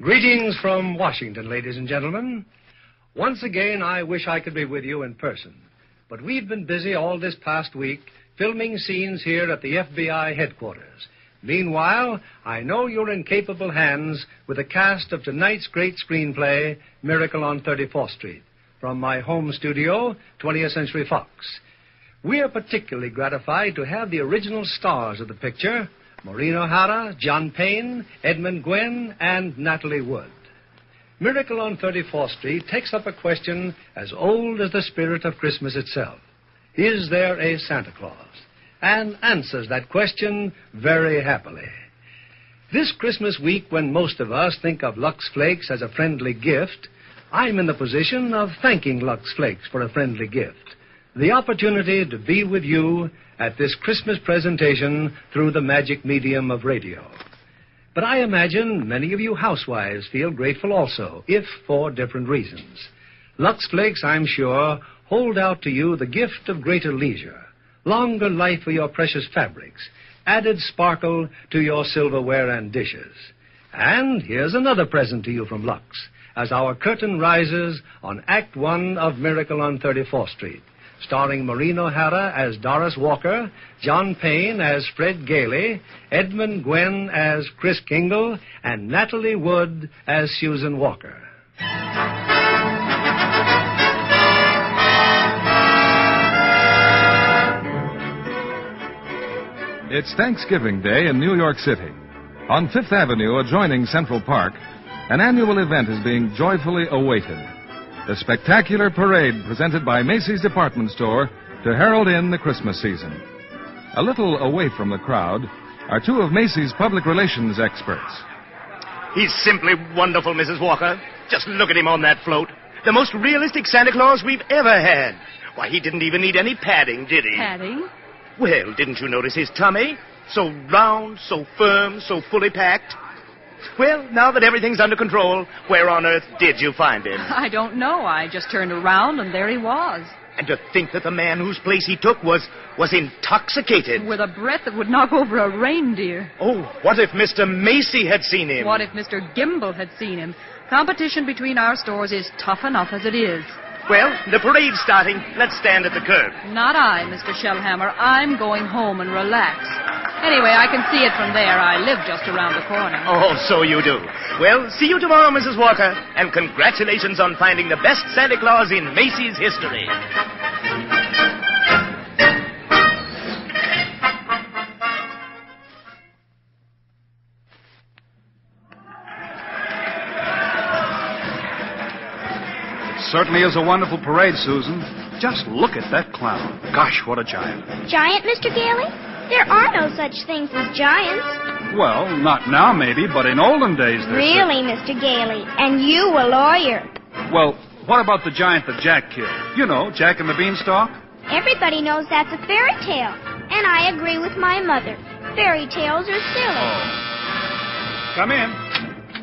Greetings from Washington, ladies and gentlemen. Once again, I wish I could be with you in person. But we've been busy all this past week filming scenes here at the FBI headquarters. Meanwhile, I know you're in capable hands with the cast of tonight's great screenplay, Miracle on 34th Street, from my home studio, 20th Century Fox. We are particularly gratified to have the original stars of the picture, Maureen O'Hara, John Payne, Edmund Gwenn, and Natalie Wood. Miracle on 34th Street takes up a question as old as the spirit of Christmas itself. Is there a Santa Claus? And answers that question very happily. This Christmas week, when most of us think of Lux Flakes as a friendly gift, I'm in the position of thanking Lux Flakes for a friendly gift. The opportunity to be with you at this Christmas presentation through the magic medium of radio. But I imagine many of you housewives feel grateful also, if for different reasons. Lux Flakes, I'm sure, hold out to you the gift of greater leisure, longer life for your precious fabrics, added sparkle to your silverware and dishes. And here's another present to you from Lux, as our curtain rises on Act One of Miracle on 34th Street, starring Maureen O'Hara as Doris Walker, John Payne as Fred Gailey, Edmund Gwenn as Chris Kingle, and Natalie Wood as Susan Walker. It's Thanksgiving Day in New York City. On Fifth Avenue, adjoining Central Park, an annual event is being joyfully awaited. The spectacular parade presented by Macy's Department Store to herald in the Christmas season. A little away from the crowd are two of Macy's public relations experts. He's simply wonderful, Mrs. Walker. Just look at him on that float. The most realistic Santa Claus we've ever had. Why, he didn't even need any padding, did he? Padding? Well, didn't you notice his tummy? So round, so firm, so fully packed. Well, now that everything's under control, where on earth did you find him? I don't know. I just turned around and there he was. And to think that the man whose place he took was intoxicated. With a breath that would knock over a reindeer. Oh, what if Mr. Macy had seen him? What if Mr. Gimble had seen him? Competition between our stores is tough enough as it is. Well, the parade's starting. Let's stand at the curb. Not I, Mr. Shellhammer. I'm going home and relax. Anyway, I can see it from there. I live just around the corner. Oh, so you do. Well, see you tomorrow, Mrs. Walker. And congratulations on finding the best Santa Claus in Macy's history. Certainly is a wonderful parade, Susan. Just look at that clown. Gosh, what a giant. Giant, Mr. Gailey? There are no such things as giants. Well, not now, maybe, but in olden days there's... Really, Mr. Gailey? And you a lawyer? Well, what about the giant that Jack killed? You know, Jack and the Beanstalk? Everybody knows that's a fairy tale. And I agree with my mother. Fairy tales are silly. Oh. Come in.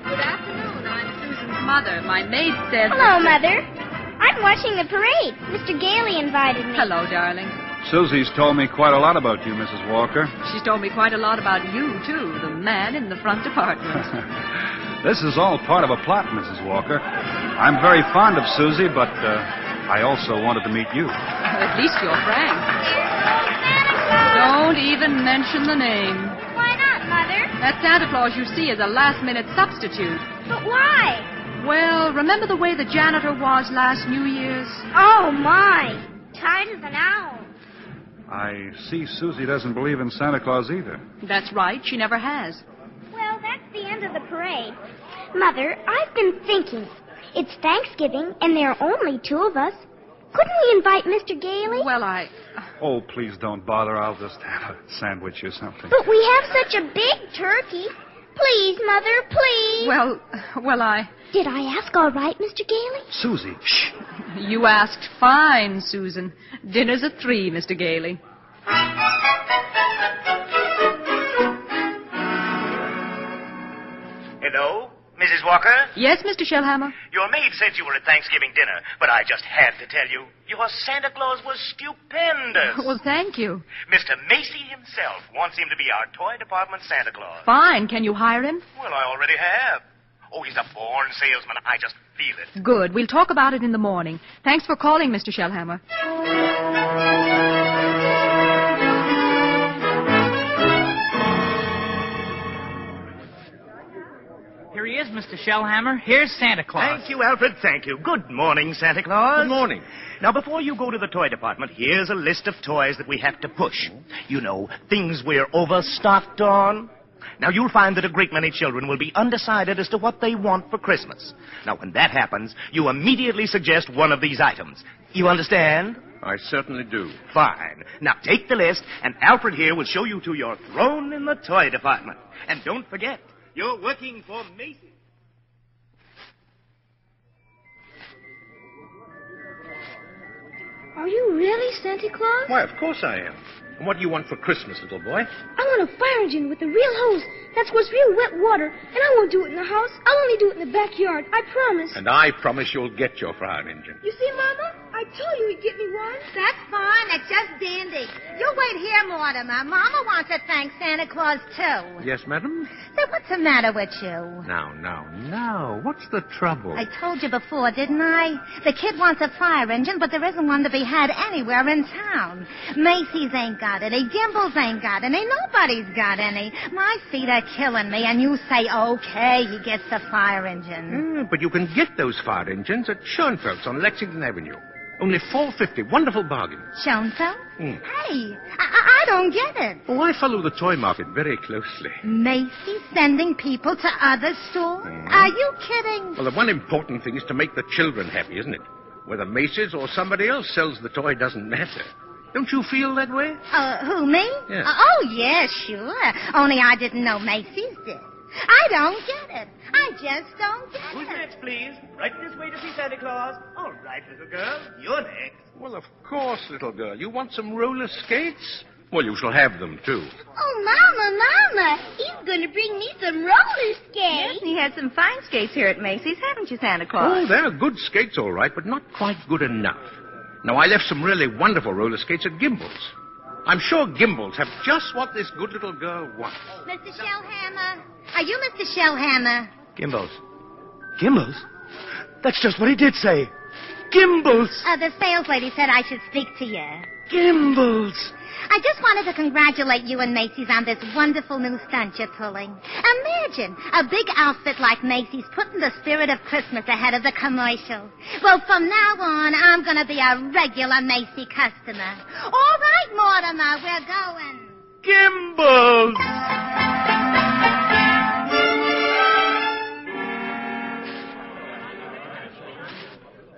Good afternoon. I'm Susan's mother. My maid said... Hello, Mother. I'm watching the parade. Mr. Gailey invited me. Hello, darling. Susie's told me quite a lot about you, Mrs. Walker. She's told me quite a lot about you, too, the man in the front department. This is all part of a plot, Mrs. Walker. I'm very fond of Susie, but I also wanted to meet you. At least you're frank. Don't even mention the name. Why not, Mother? That Santa Claus you see is a last-minute substitute. But why? Well, remember the way the janitor was last New Year's? Oh, my. Tight as an owl. I see Susie doesn't believe in Santa Claus either. That's right. She never has. Well, that's the end of the parade. Mother, I've been thinking. It's Thanksgiving, and there are only two of us. Couldn't we invite Mr. Gailey? Well, Oh, please don't bother. I'll just have a sandwich or something. But we have such a big turkey. Please, Mother, please. Well, Did I ask all right, Mr. Gailey? Susie, shh. You asked fine, Susan. Dinner's at 3, Mr. Gailey. Hello? Mrs. Walker? Yes, Mr. Shellhammer? Your maid said you were at Thanksgiving dinner, but I just had to tell you, your Santa Claus was stupendous. Well, thank you. Mr. Macy himself wants him to be our toy department Santa Claus. Fine. Can you hire him? Well, I already have. Oh, he's a born salesman. I just feel it. Good. We'll talk about it in the morning. Thanks for calling, Mr. Shellhammer. Here he is, Mr. Shellhammer. Here's Santa Claus. Thank you, Alfred. Thank you. Good morning, Santa Claus. Good morning. Now, before you go to the toy department, here's a list of toys that we have to push. You know, things we're overstocked on. Now, you'll find that a great many children will be undecided as to what they want for Christmas. Now, when that happens, you immediately suggest one of these items. You understand? I certainly do. Fine. Now, take the list, and Alfred here will show you to your throne in the toy department. And don't forget, you're working for Macy's. Are you really Santa Claus? Why, of course I am. And what do you want for Christmas, little boy? I want a fire engine with a real hose that squirts real wet water, and I won't do it in the house. I'll only do it in the backyard. I promise. And I promise you'll get your fire engine. You see, Mama? I told you he'd get me one. That's fine. That's just dandy. You wait here, Mortimer. Mama wants to thank Santa Claus, too. Yes, madam? So what's the matter with you? Now. What's the trouble? I told you before, didn't I? The kid wants a fire engine, but there isn't one to be had anywhere in town. Macy's ain't got any. Gimbel's ain't got any. Nobody's got any. My feet are killing me, and you say, okay, he gets the fire engine. But you can get those fire engines at Schoenfeld's on Lexington Avenue. Only $4.50. Wonderful bargain. Schoenfeld? Hey, I don't get it. Oh, I follow the toy market very closely. Macy's sending people to other stores? Are you kidding? Well, the one important thing is to make the children happy, isn't it? Whether Macy's or somebody else sells the toy doesn't matter. Don't you feel that way? Who, me? Yeah. Oh, yeah, sure. Only I didn't know Macy's did. I don't get it. I just don't get Who's it. next, please? Right this way to see Santa Claus. All right, little girl. You're next. Well, of course, little girl. You want some roller skates? Well, you shall have them, too. Oh, Mama, he's going to bring me some roller skates. You had some fine skates here at Macy's, haven't you, Santa Claus? Oh, they're good skates, all right, but not quite good enough. Now, I left some really wonderful roller skates at Gimbel's. I'm sure Gimbel's have just what this good little girl wants. Mr. Shellhammer. Are you Mr. Shellhammer? Gimbel's. Gimbel's? That's just what he did say. Gimbel's. The sales lady said I should speak to you. Gimbel's. I just wanted to congratulate you and Macy's on this wonderful new stunt you're pulling. Imagine a big outfit like Macy's putting the spirit of Christmas ahead of the commercial. Well, from now on, I'm going to be a regular Macy customer. All right, Mortimer, we're going. Gimbel's.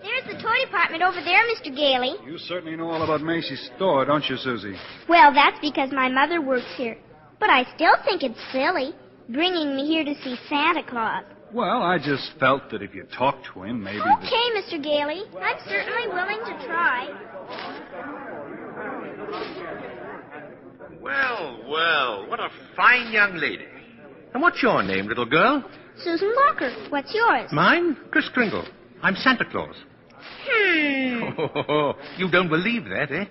There's the toy department over there, Mr. Gailey. You certainly know all about Macy's store, don't you, Susie? Well, that's because my mother works here. But I still think it's silly, bringing me here to see Santa Claus. Well, I just felt that if you talked to him, maybe... Okay, Mr. Gailey. I'm certainly willing to try. Well, what a fine young lady. And what's your name, little girl? Susan Walker. What's yours? Mine? Kris Kringle. I'm Santa Claus. Oh, you don't believe that, eh?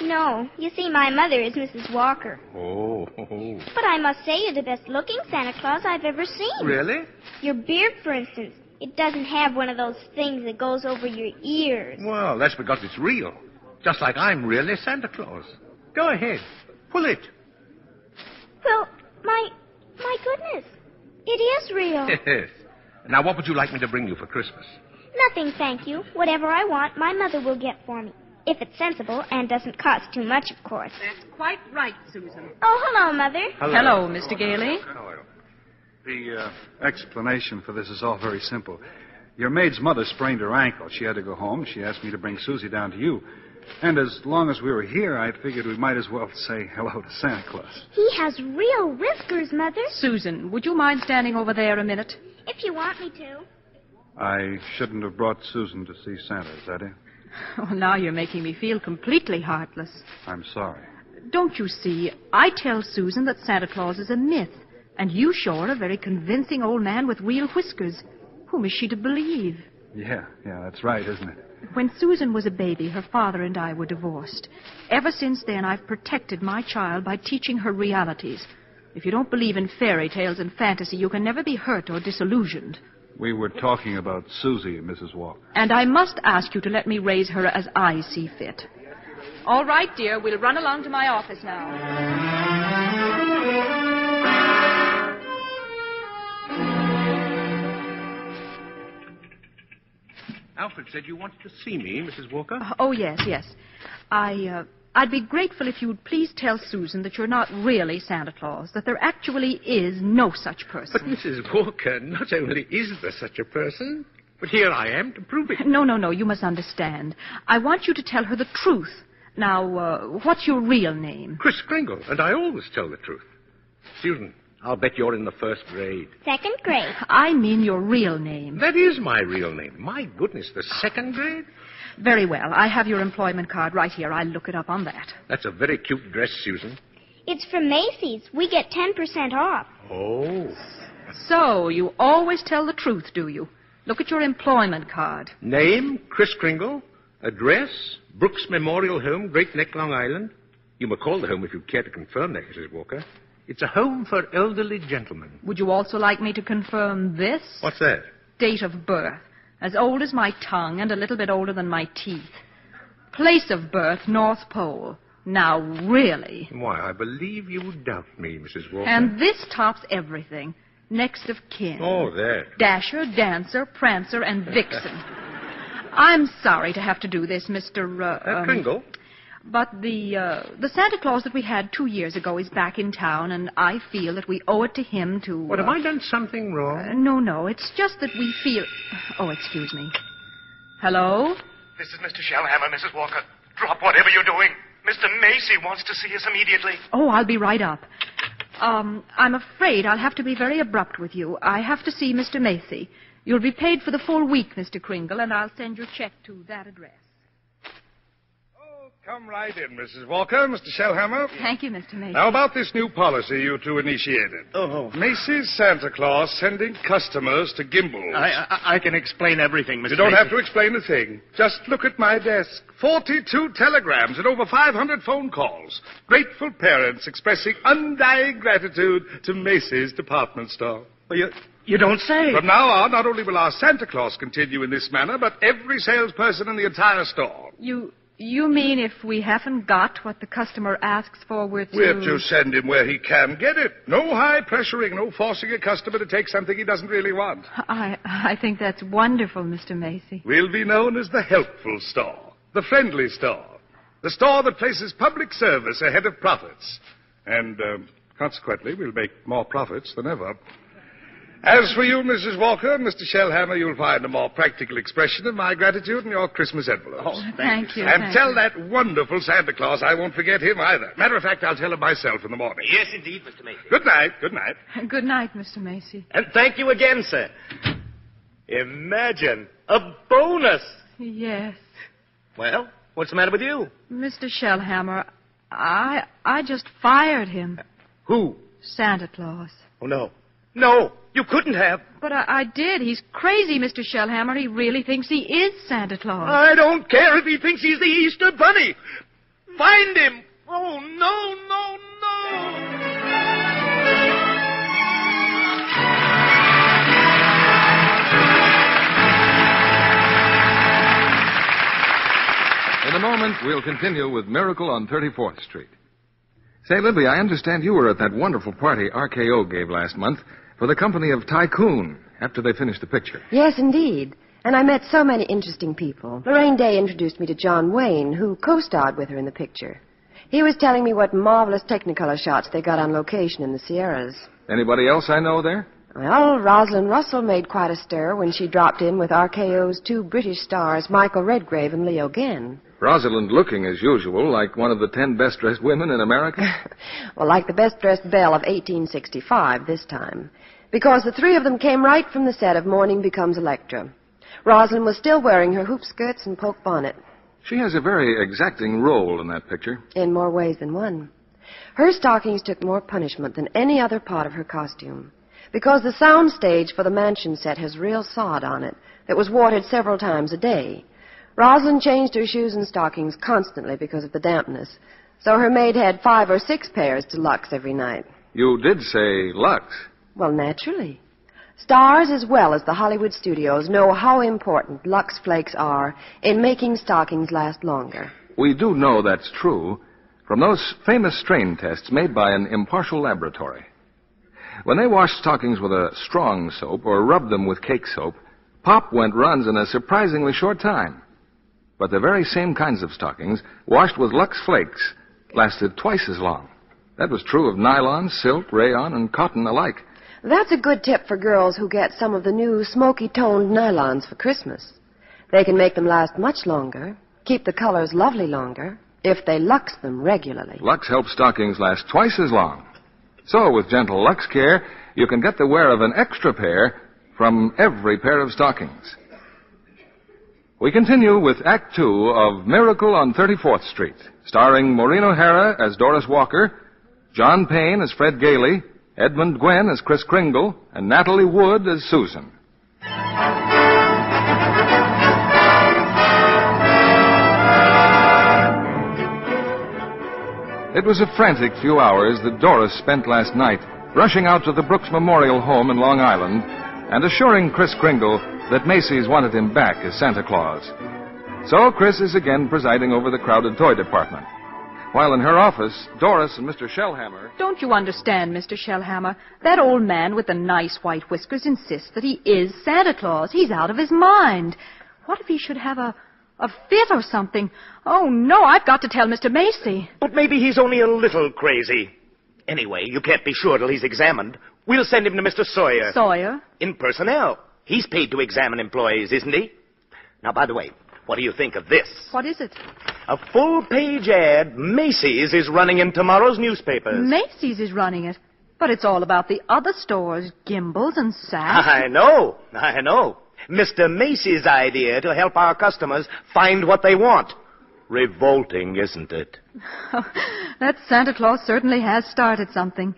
No. You see, my mother is Mrs. Walker. Oh. But I must say you're the best-looking Santa Claus I've ever seen. Really? Your beard, for instance. It doesn't have one of those things that goes over your ears. Well, that's because it's real. Just like I'm really Santa Claus. Go ahead. Pull it. Well, my goodness. It is real. Yes. Now, what would you like me to bring you for Christmas? Nothing, thank you. Whatever I want, my mother will get for me. If it's sensible and doesn't cost too much, of course. That's quite right, Susan. Oh, hello, Mother. Hello, Mr. Gailey. Hello. The explanation for this is all very simple. Your maid's mother sprained her ankle. She had to go home. She asked me to bring Susie down to you. And as long as we were here, I figured we might as well say hello to Santa Claus. He has real whiskers, Mother. Susan, would you mind standing over there a minute? If you want me to. I shouldn't have brought Susan to see Santa, is that it? Oh, now you're making me feel completely heartless. I'm sorry. Don't you see, I tell Susan that Santa Claus is a myth, and you show her a very convincing old man with real whiskers. Whom is she to believe? Yeah, that's right, isn't it? When Susan was a baby, her father and I were divorced. Ever since then, I've protected my child by teaching her realities. If you don't believe in fairy tales and fantasy, you can never be hurt or disillusioned. We were talking about Susie, Mrs. Walker. And I must ask you to let me raise her as I see fit. All right, dear. We'll run along to my office now. Alfred said you wanted to see me, Mrs. Walker. Oh, yes. I'd be grateful if you'd please tell Susan that you're not really Santa Claus, that there actually is no such person. But, Mrs. Walker, not only is there such a person, but here I am to prove it. No. You must understand. I want you to tell her the truth. Now, what's your real name? Chris Kringle, and I always tell the truth. Susan, I'll bet you're in the first grade. Second grade. I mean your real name. That is my real name. My goodness, the second grade? Very well. I have your employment card right here. I'll look it up on that. That's a very cute dress, Susan. It's from Macy's. We get 10% off. Oh. So, you always tell the truth, do you? Look at your employment card. Name, Chris Kringle. Address, Brooks Memorial Home, Great Neck, Long Island. You may call the home if you care to confirm that, Mrs. Walker. It's a home for elderly gentlemen. Would you also like me to confirm this? What's that? Date of birth. As old as my tongue and a little bit older than my teeth. Place of birth, North Pole. Now, really. Why, I believe you doubt me, Mrs. Walker. And this tops everything. Next of kin. Oh, that. Dasher, Dancer, Prancer, and Vixen. I'm sorry to have to do this, Mr. Kringle? But the Santa Claus that we had 2 years ago is back in town, and I feel that we owe it to him to... What, have I done something wrong? No. It's just that we feel... Oh, excuse me. Hello? This is Mr. Shellhammer, Mrs. Walker. Drop whatever you're doing. Mr. Macy wants to see us immediately. Oh, I'll be right up. I'm afraid I'll have to be very abrupt with you. I have to see Mr. Macy. You'll be paid for the full week, Mr. Kringle, and I'll send your check to that address. Come right in, Mrs. Walker, Mr. Shellhammer. Thank you, Mr. Macy. Now, about this new policy you two initiated. Oh. Macy's Santa Claus sending customers to Gimbel's. I can explain everything, Mr. You don't Macy. have to explain a thing. Just look at my desk. 42 telegrams and over 500 phone calls. Grateful parents expressing undying gratitude to Macy's department store. Well, you don't say. From now on, not only will our Santa Claus continue in this manner, but every salesperson in the entire store. You mean if we haven't got what the customer asks for, we're to send him where he can get it. No high pressuring, no forcing a customer to take something he doesn't really want. I think that's wonderful, Mr. Macy. We'll be known as the helpful store, the friendly store, the store that places public service ahead of profits. And, consequently, we'll make more profits than ever. As for you, Mrs. Walker and Mr. Shellhammer, you'll find a more practical expression of my gratitude in your Christmas envelopes. Oh, thank you. And tell that wonderful Santa Claus I won't forget him either. Matter of fact, I'll tell him myself in the morning. Yes, indeed, Mr. Macy. Good night. Good night. Good night, Mr. Macy. And thank you again, sir. Imagine a bonus. Yes. Well, what's the matter with you? Mr. Shellhammer, I just fired him. Who? Santa Claus. Oh, no. No, you couldn't have. But I did. He's crazy, Mr. Shellhammer. He really thinks he is Santa Claus. I don't care if he thinks he's the Easter Bunny. Find him. Oh, no. In a moment, we'll continue with Miracle on 34th Street. Say, Libby, I understand you were at that wonderful party RKO gave last month for the company of Tycoon after they finished the picture. Yes, indeed. And I met so many interesting people. Lorraine Day introduced me to John Wayne, who co-starred with her in the picture. He was telling me what marvelous Technicolor shots they got on location in the Sierras. Anybody else I know there? Well, Rosalind Russell made quite a stir when she dropped in with RKO's 2 British stars, Michael Redgrave and Leo Genn. Rosalind looking, as usual, like one of the 10 best-dressed women in America? Well, like the best-dressed belle of 1865 this time. Because the 3 of them came right from the set of Morning Becomes Electra. Rosalind was still wearing her hoop skirts and poke bonnet. She has a very exacting role in that picture. In more ways than one. Her stockings took more punishment than any other part of her costume. Because the sound stage for the mansion set has real sod on it that was watered several times a day. Rosalind changed her shoes and stockings constantly because of the dampness, so her maid had 5 or 6 pairs to LUX every night. You did say LUX. Well, naturally. Stars as well as the Hollywood studios know how important Lux Flakes are in making stockings last longer. We do know that's true from those famous strain tests made by an impartial laboratory. When they washed stockings with a strong soap or rubbed them with cake soap, pop went runs in a surprisingly short time. But the very same kinds of stockings, washed with Lux Flakes, lasted twice as long. That was true of nylon, silk, rayon, and cotton alike. That's a good tip for girls who get some of the new smoky-toned nylons for Christmas. They can make them last much longer, keep the colors lovely longer, if they Lux them regularly. Lux helps stockings last twice as long. So, with gentle Lux care, you can get the wear of an extra pair from every pair of stockings. We continue with Act Two of Miracle on 34th Street, starring Maureen O'Hara as Doris Walker, John Payne as Fred Gailey, Edmund Gwen as Kris Kringle, and Natalie Wood as Susan. It was a frantic few hours that Doris spent last night rushing out to the Brooks Memorial Home in Long Island and assuring Kris Kringle that Macy's wanted him back as Santa Claus. So Kris is again presiding over the crowded toy department. While in her office, Doris and Mr. Shellhammer... Don't you understand, Mr. Shellhammer? That old man with the nice white whiskers insists that he is Santa Claus. He's out of his mind. What if he should have a fit or something? Oh, no, I've got to tell Mr. Macy. But maybe he's only a little crazy. Anyway, you can't be sure till he's examined. We'll send him to Mr. Sawyer. Sawyer? In personnel. He's paid to examine employees, isn't he? Now, by the way, what do you think of this? What is it? A full-page ad Macy's is running in tomorrow's newspapers. Macy's is running it. But it's all about the other stores, Gimbel's and Saks. I know. Mr. Macy's idea to help our customers find what they want. Revolting, isn't it? That Santa Claus certainly has started something.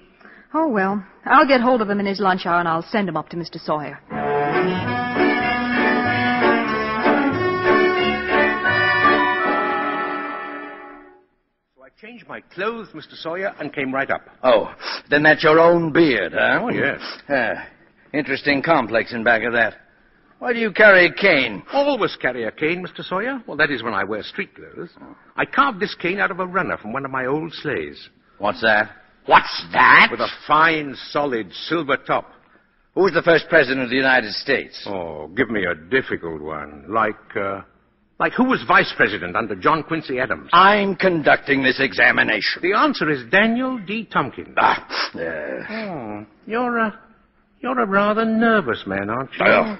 Oh, well, I'll get hold of him in his lunch hour and I'll send him up to Mr. Sawyer. Changed my clothes, Mr. Sawyer, and came right up. Oh, then that's your own beard, huh? Oh, yes. Interesting complex in back of that. Why do you carry a cane? Always carry a cane, Mr. Sawyer. Well, that is when I wear street clothes. I carved this cane out of a runner from one of my old sleighs. What's that? What's that? With a fine, solid silver top. Who was the first president of the United States? Oh, give me a difficult one. Like who was vice president under John Quincy Adams? I'm conducting this examination. The answer is Daniel D. Tompkins. You're a rather nervous man, aren't you?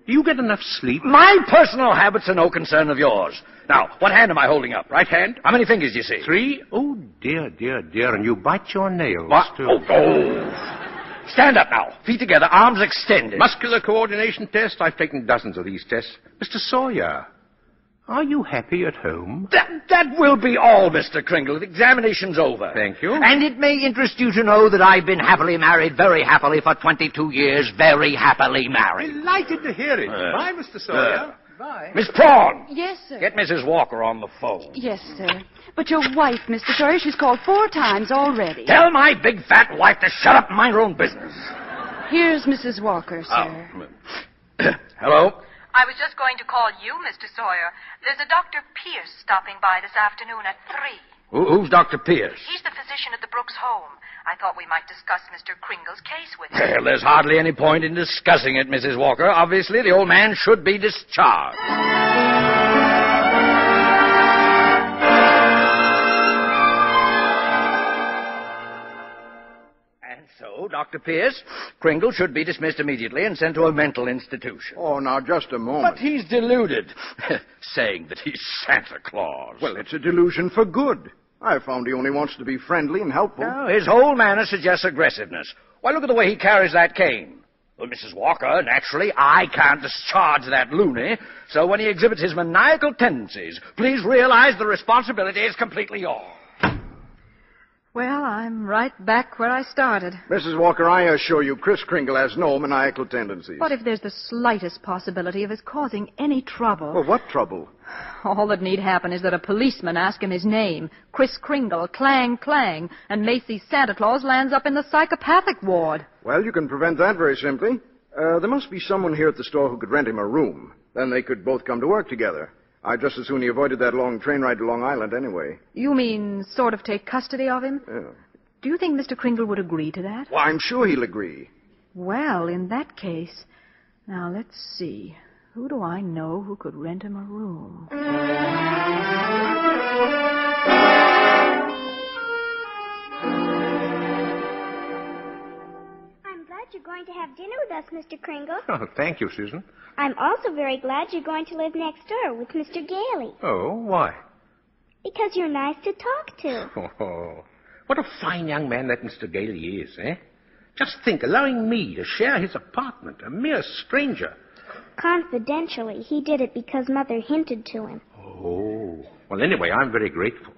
Do you get enough sleep? My personal habits are no concern of yours. Now, what hand am I holding up? Right hand? How many fingers do you see? 3. Oh, dear. And you bite your nails, what? too. Oh. Stand up now. Feet together, arms extended. Muscular coordination test? I've taken dozens of these tests. Mr. Sawyer, are you happy at home? That will be all, Mr. Kringle. The examination's over. Thank you. And it may interest you to know that I've been happily married, very happily, for 22 years. Very happily married. Delighted to hear it. Bye, Mr. Sawyer. Bye. Miss Prawn. Yes, sir. Get Mrs. Walker on the phone. Yes, sir. But your wife, Mr. Sawyer, she's called 4 times already. Tell my big fat wife to shut up and mind her own business. Here's Mrs. Walker, sir. Hello? I was just going to call you, Mr. Sawyer. There's a Dr. Pierce stopping by this afternoon at 3. Who's Dr. Pierce? He's the physician at the Brooks home. I thought we might discuss Mr. Kringle's case with him. Well, there's hardly any point in discussing it, Mrs. Walker. Obviously, the old man should be discharged. So, Dr. Pierce, Kringle should be dismissed immediately and sent to a mental institution. Oh, now, just a moment. But he's deluded, saying that he's Santa Claus. Well, it's a delusion for good. I found he only wants to be friendly and helpful. No, his whole manner suggests aggressiveness. Why, look at the way he carries that cane. Well, Mrs. Walker, naturally, I can't discharge that loony, so when he exhibits his maniacal tendencies, please realize the responsibility is completely yours. Well, I'm right back where I started. Mrs. Walker, I assure you, Kris Kringle has no maniacal tendencies. But if there's the slightest possibility of his causing any trouble... Well, what trouble? All that need happen is that a policeman asks him his name, Kris Kringle, clang, clang, and Macy's Santa Claus lands up in the psychopathic ward. Well, you can prevent that very simply. There must be someone here at the store who could rent him a room. Then they could both come to work together. I'd just as soon he avoided that long train ride to Long Island anyway. You mean sort of take custody of him? Yeah. Do you think Mr. Kringle would agree to that? Well, I'm sure he'll agree. Well, in that case... Now, let's see. Who do I know who could rent him a room? I'm glad you're going to have dinner with us, Mr. Kringle. Oh, thank you, Susan. I'm also very glad you're going to live next door with Mr. Gailey. Oh, why? Because you're nice to talk to. Oh, what a fine young man that Mr. Gailey is, eh? Just think, allowing me to share his apartment, a mere stranger. Confidentially, he did it because Mother hinted to him. Oh, well, anyway, I'm very grateful.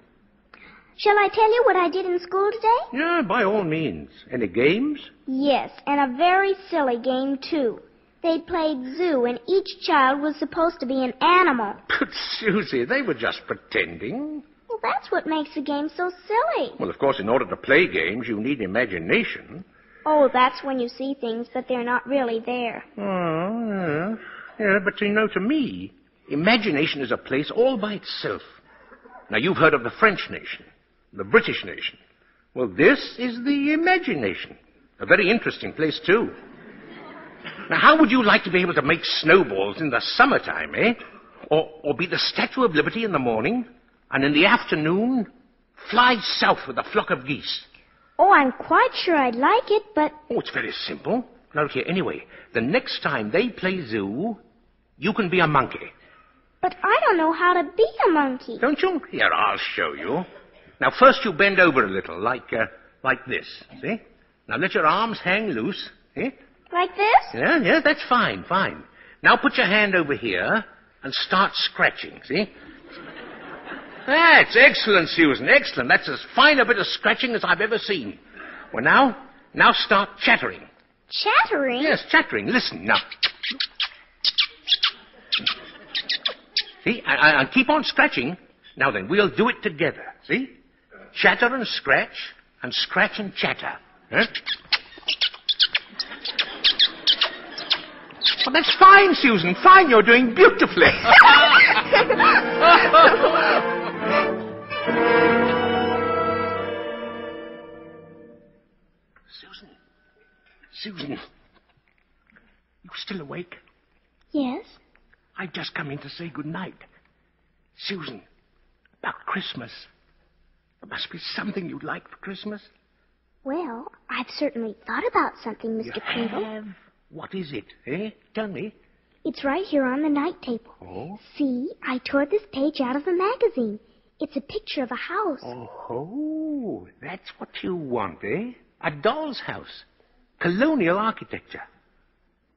Shall I tell you what I did in school today? Yeah, by all means. Any games? Yes, and a very silly game, too. They played zoo, and each child was supposed to be an animal. But, Susie, they were just pretending. Well, that's what makes the game so silly. Well, of course, in order to play games, you need imagination. Oh, that's when you see things, but they're not really there. Oh, yeah, but you know, to me, imagination is a place all by itself. Now, you've heard of the French nation, the British nation. Well, this is the imagination. A very interesting place, too. Now, how would you like to be able to make snowballs in the summertime, eh? Or be the Statue of Liberty in the morning, and in the afternoon, fly south with a flock of geese? Oh, I'm quite sure I'd like it, but... Oh, it's very simple. Now, look here, anyway, the next time they play zoo, you can be a monkey. But I don't know how to be a monkey. Don't you? Here, I'll show you. Now, first you bend over a little, like this, see? Now, let your arms hang loose, eh? Like this? Yeah, that's fine. Now, put your hand over here and start scratching, see? That's excellent, Susan, excellent. That's as fine a bit of scratching as I've ever seen. Well, now start chattering. Chattering? Yes, chattering. Listen, now. See? And keep on scratching. Now then, we'll do it together, see? Chatter and scratch and chatter. Huh? Well, that's fine, Susan, fine. You're doing beautifully. Susan, you still awake? Yes. I've just come in to say good night. Susan, about Christmas. There must be something you'd like for Christmas. Well, I've certainly thought about something, Mr. Kringle. Have? What is it, eh? Tell me. It's right here on the night table. Oh? See, I tore this page out of a magazine. It's a picture of a house. Oh, that's what you want, eh? A doll's house. Colonial architecture.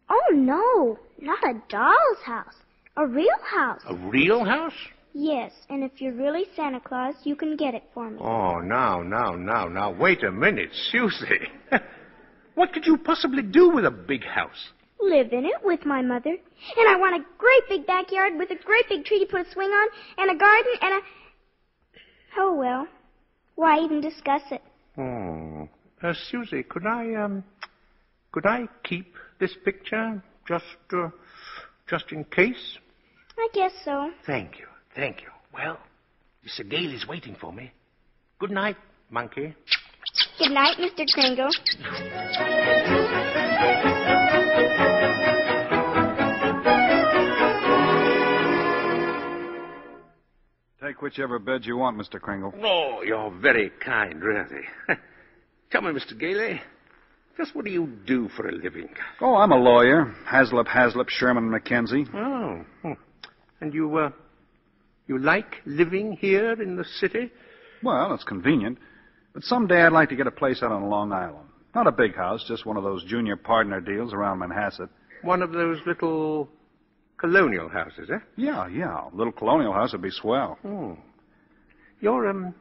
Oh, no, not a doll's house. A real house. A real house? Yes, and if you're really Santa Claus, you can get it for me. Oh, now, wait a minute, Susie. What could you possibly do with a big house? Live in it with my mother. And I want a great big backyard with a great big tree to put a swing on, and a garden, and a... Oh, well, why even discuss it? Oh, Susie, could I keep this picture just in case? I guess so. Thank you. Well, Mr. Gailey's waiting for me. Good night, monkey. Good night, Mr. Kringle. Take whichever bed you want, Mr. Kringle. Oh, you're very kind, really. Tell me, Mr. Gailey, just what do you do for a living? Oh, I'm a lawyer. Haslip, Sherman, Mackenzie. Oh. And you like living here in the city? Well, it's convenient. But someday I'd like to get a place out on Long Island. Not a big house, just one of those junior partner deals around Manhasset. One of those little colonial houses, eh? Yeah. A little colonial house would be swell. Oh. You're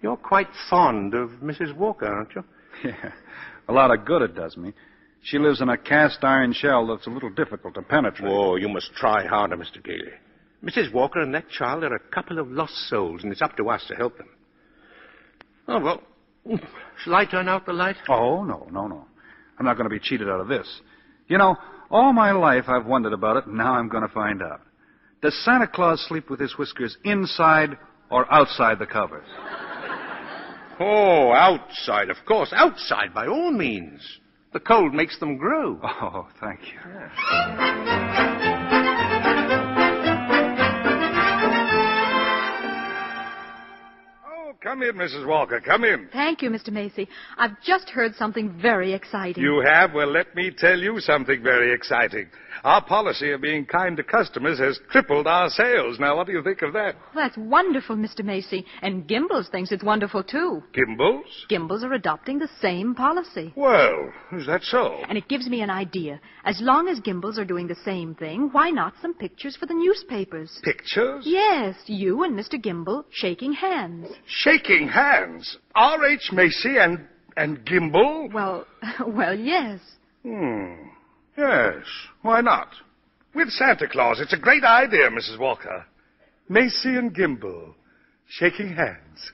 You're quite fond of Mrs. Walker, aren't you? Yeah. A lot of good it does me. She lives in a cast iron shell that's a little difficult to penetrate. Oh, you must try harder, Mr. Gailey. Mrs. Walker and that child are a couple of lost souls, and it's up to us to help them. Oh, well, shall I turn out the light? Oh, no. I'm not going to be cheated out of this. You know, all my life I've wondered about it, and now I'm going to find out. Does Santa Claus sleep with his whiskers inside or outside the covers? Oh, outside, of course. Outside, by all means. The cold makes them grow. Oh, thank you. Oh, come in, Mrs. Walker. Come in. Thank you, Mr. Macy. I've just heard something very exciting. You have? Well, let me tell you something very exciting. Our policy of being kind to customers has tripled our sales. Now, what do you think of that? That's wonderful, Mr. Macy. And Gimbels thinks it's wonderful, too. Gimbels? Gimbels are adopting the same policy. Well, is that so? And it gives me an idea. As long as Gimbels are doing the same thing, why not some pictures for the newspapers? Pictures? Yes, you and Mr. Gimbel shaking hands. Shaking hands? R.H. Macy and Gimbel? Well, yes. Yes, why not? With Santa Claus, it's a great idea, Mrs. Walker. Macy and Gimbel, shaking hands.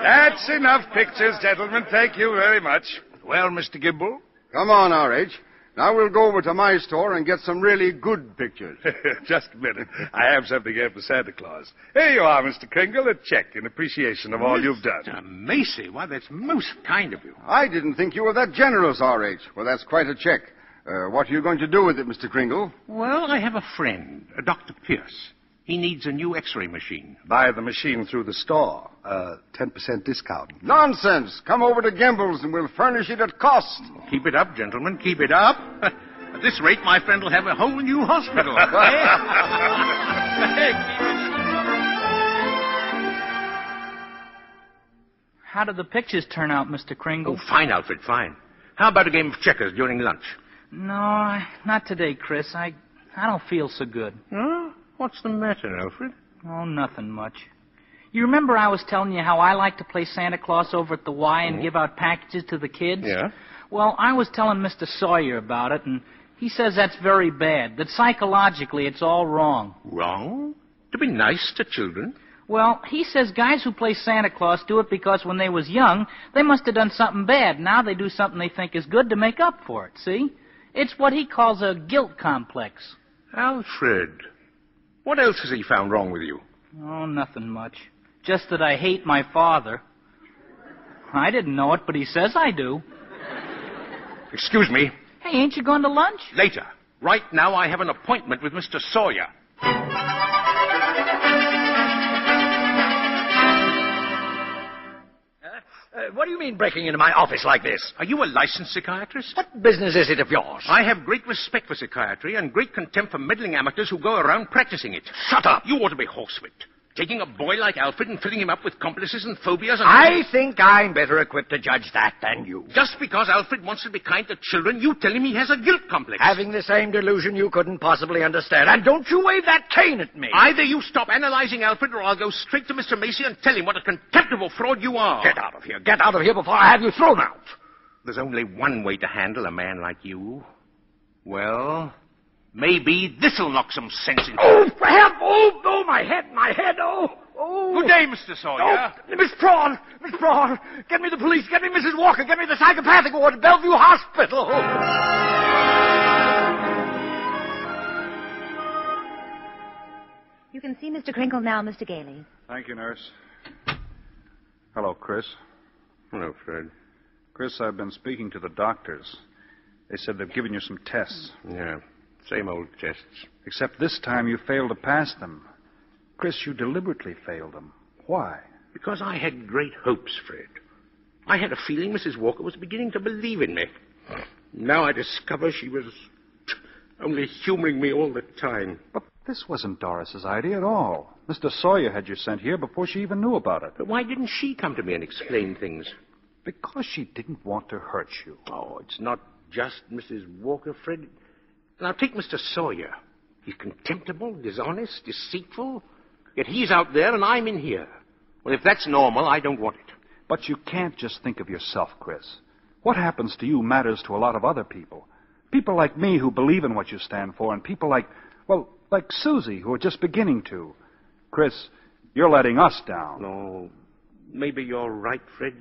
That's enough pictures, gentlemen. Thank you very much. Well, Mr. Gimbel? Come on, R.H. Now we'll go over to my store and get some really good pictures. Just a minute. I have something here for Santa Claus. Here you are, Mr. Kringle, a check in appreciation of all you've done. Macy, why, that's most kind of you. I didn't think you were that generous, R.H. Well, that's quite a check. What are you going to do with it, Mr. Kringle? Well, I have a friend, Dr. Pierce. He needs a new X-ray machine. Buy the machine through the store. 10% discount. Nonsense. Come over to Gimbel's and we'll furnish it at cost. Keep it up, gentlemen. Keep it up. At this rate, my friend will have a whole new hospital. How did the pictures turn out, Mr. Kringle? Oh, fine, Alfred, fine. How about a game of checkers during lunch? No, not today, Chris. I don't feel so good. Huh? What's the matter, Alfred? Oh, nothing much. You remember I was telling you how I like to play Santa Claus over at the Y and give out packages to the kids? Yeah? Well, I was telling Mr. Sawyer about it, and he says that's very bad, that psychologically it's all wrong. Wrong? To be nice to children? Well, he says guys who play Santa Claus do it because when they was young, they must have done something bad. Now they do something they think is good to make up for it, see? It's what he calls a guilt complex. Alfred, what else has he found wrong with you? Oh, nothing much. Just that I hate my father. I didn't know it, but he says I do. Excuse me. Hey, ain't you going to lunch? Later. Right now I have an appointment with Mr. Sawyer. What do you mean breaking into my office like this? Are you a licensed psychiatrist? What business is it of yours? I have great respect for psychiatry and great contempt for meddling amateurs who go around practicing it. Shut up! You ought to be horsewhipped. Taking a boy like Alfred and filling him up with complices and phobias and... I think I'm better equipped to judge that than you. Just because Alfred wants to be kind to children, you tell him he has a guilt complex. Having the same delusion you couldn't possibly understand. And don't you wave that cane at me. Either you stop analyzing Alfred or I'll go straight to Mr. Macy and tell him what a contemptible fraud you are. Get out of here. Get out of here before I have you thrown out. There's only one way to handle a man like you. Well, maybe this'll knock some sense into... Oh, my head, oh. Good day, Mr. Sawyer. Oh, Miss Prawn, get me the police, get me Mrs. Walker, get me the psychopathic ward at Bellevue Hospital. You can see Mr. Crinkle now, Mr. Gailey. Thank you, nurse. Hello, Chris. Hello, Fred. Chris, I've been speaking to the doctors. They said they've given you some tests. Yeah, same old tests. Except this time you failed to pass them. Chris, you deliberately failed them. Why? Because I had great hopes, Fred. I had a feeling Mrs. Walker was beginning to believe in me. Now I discover she was only humoring me all the time. But this wasn't Doris's idea at all. Mr. Sawyer had you sent here before she even knew about it. But why didn't she come to me and explain things? Because she didn't want to hurt you. Oh, it's not just Mrs. Walker, Fred. Now, take Mr. Sawyer. He's contemptible, dishonest, deceitful. Yet he's out there and I'm in here. Well, if that's normal, I don't want it. But you can't just think of yourself, Chris. What happens to you matters to a lot of other people. People like me who believe in what you stand for, and people like Susie, who are just beginning to. Chris, you're letting us down. No, maybe you're right, Fred.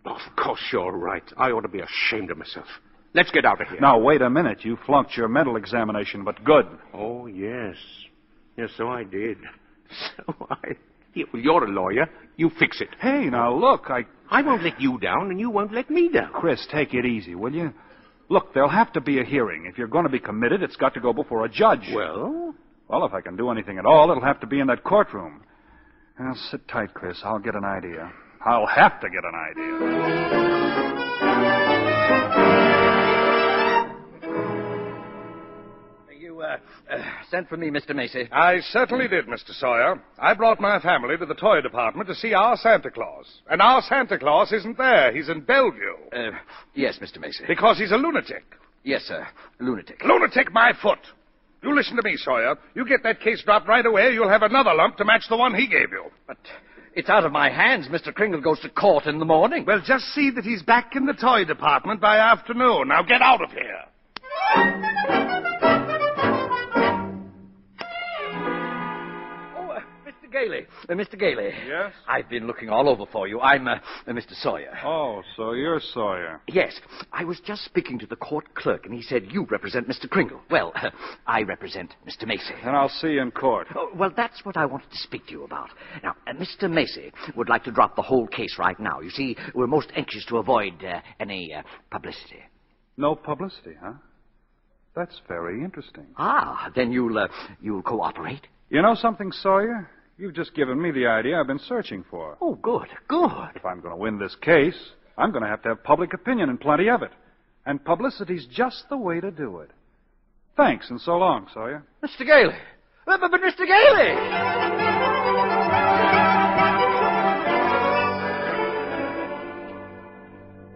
Of course you're right. I ought to be ashamed of myself. Let's get out of here. Now, wait a minute. You flunked your mental examination, but good. Oh, yes. Yes, so I did. Well, you're a lawyer. You fix it. Hey, now, look, I won't let you down, and you won't let me down. Chris, take it easy, will you? Look, there'll have to be a hearing. If you're going to be committed, it's got to go before a judge. Well, if I can do anything at all, it'll have to be in that courtroom. Now, sit tight, Chris. I'll get an idea. I'll have to get an idea. You sent for me, Mr. Macy. I certainly did, Mr. Sawyer. I brought my family to the toy department to see our Santa Claus. And our Santa Claus isn't there. He's in Bellevue. Yes, Mr. Macy. Because he's a lunatic. Yes, sir. Lunatic. Lunatic, my foot. You listen to me, Sawyer. You get that case dropped right away, you'll have another lump to match the one he gave you. But it's out of my hands. Mr. Kringle goes to court in the morning. Well, just see that he's back in the toy department by afternoon. Now get out of here. Mr. Gailey. Yes? I've been looking all over for you. I'm Mr. Sawyer. Oh, so you're Sawyer. Yes. I was just speaking to the court clerk, and he said you represent Mr. Kringle. Well, I represent Mr. Macy. Then I'll see you in court. Oh, well, that's what I wanted to speak to you about. Now, Mr. Macy would like to drop the whole case right now. You see, we're most anxious to avoid any publicity. No publicity, huh? That's very interesting. Ah, then you'll cooperate? You know something, Sawyer? You've just given me the idea I've been searching for. Oh, good, good. If I'm going to win this case, I'm going to have public opinion and plenty of it. And publicity's just the way to do it. Thanks, and so long, Sawyer. Mr. Gailey! But Mr. Gailey!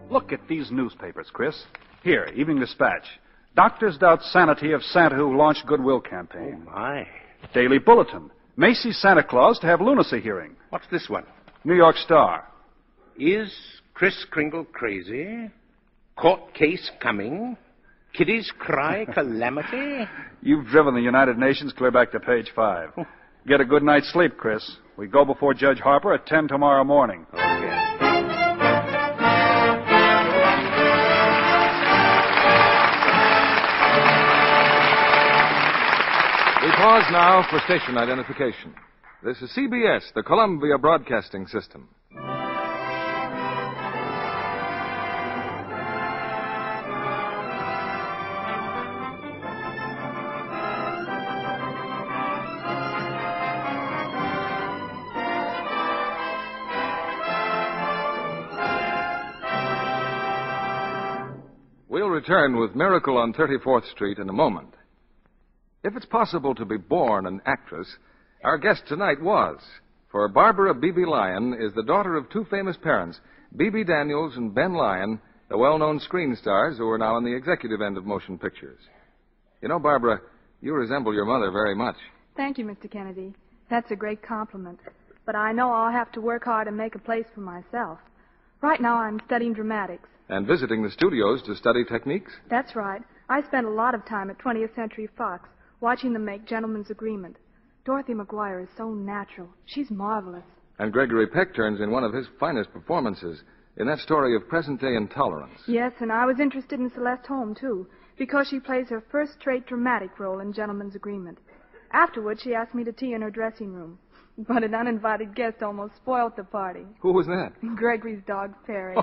Look at these newspapers, Chris. Here, Evening Dispatch. Doctors doubt sanity of Santa who launched goodwill campaign. Oh, my. Daily Bulletin. Macy's Santa Claus to have lunacy hearing. What's this one? New York Star. Is Kris Kringle crazy? Court case coming? Kiddies cry calamity? You've driven the United Nations clear back to page 5. Get a good night's sleep, Chris. We go before Judge Harper at 10 tomorrow morning. Okay. We pause now for station identification. This is CBS, the Columbia Broadcasting System. We'll return with Miracle on 34th Street in a moment. If it's possible to be born an actress, our guest tonight was. For Barbara Beebe Lyon is the daughter of two famous parents, Beebe Daniels and Ben Lyon, the well-known screen stars who are now on the executive end of motion pictures. You know, Barbara, you resemble your mother very much. Thank you, Mr. Kennedy. That's a great compliment. But I know I'll have to work hard and make a place for myself. Right now I'm studying dramatics. And visiting the studios to study techniques? That's right. I spent a lot of time at 20th Century Fox watching them make Gentleman's Agreement. Dorothy McGuire is so natural. She's marvelous. And Gregory Peck turns in one of his finest performances in that story of present-day intolerance. Yes, and I was interested in Celeste Holm, too, because she plays her first straight dramatic role in Gentleman's Agreement. Afterwards, she asked me to tea in her dressing room. But an uninvited guest almost spoiled the party. Who was that? Gregory's dog, Perry.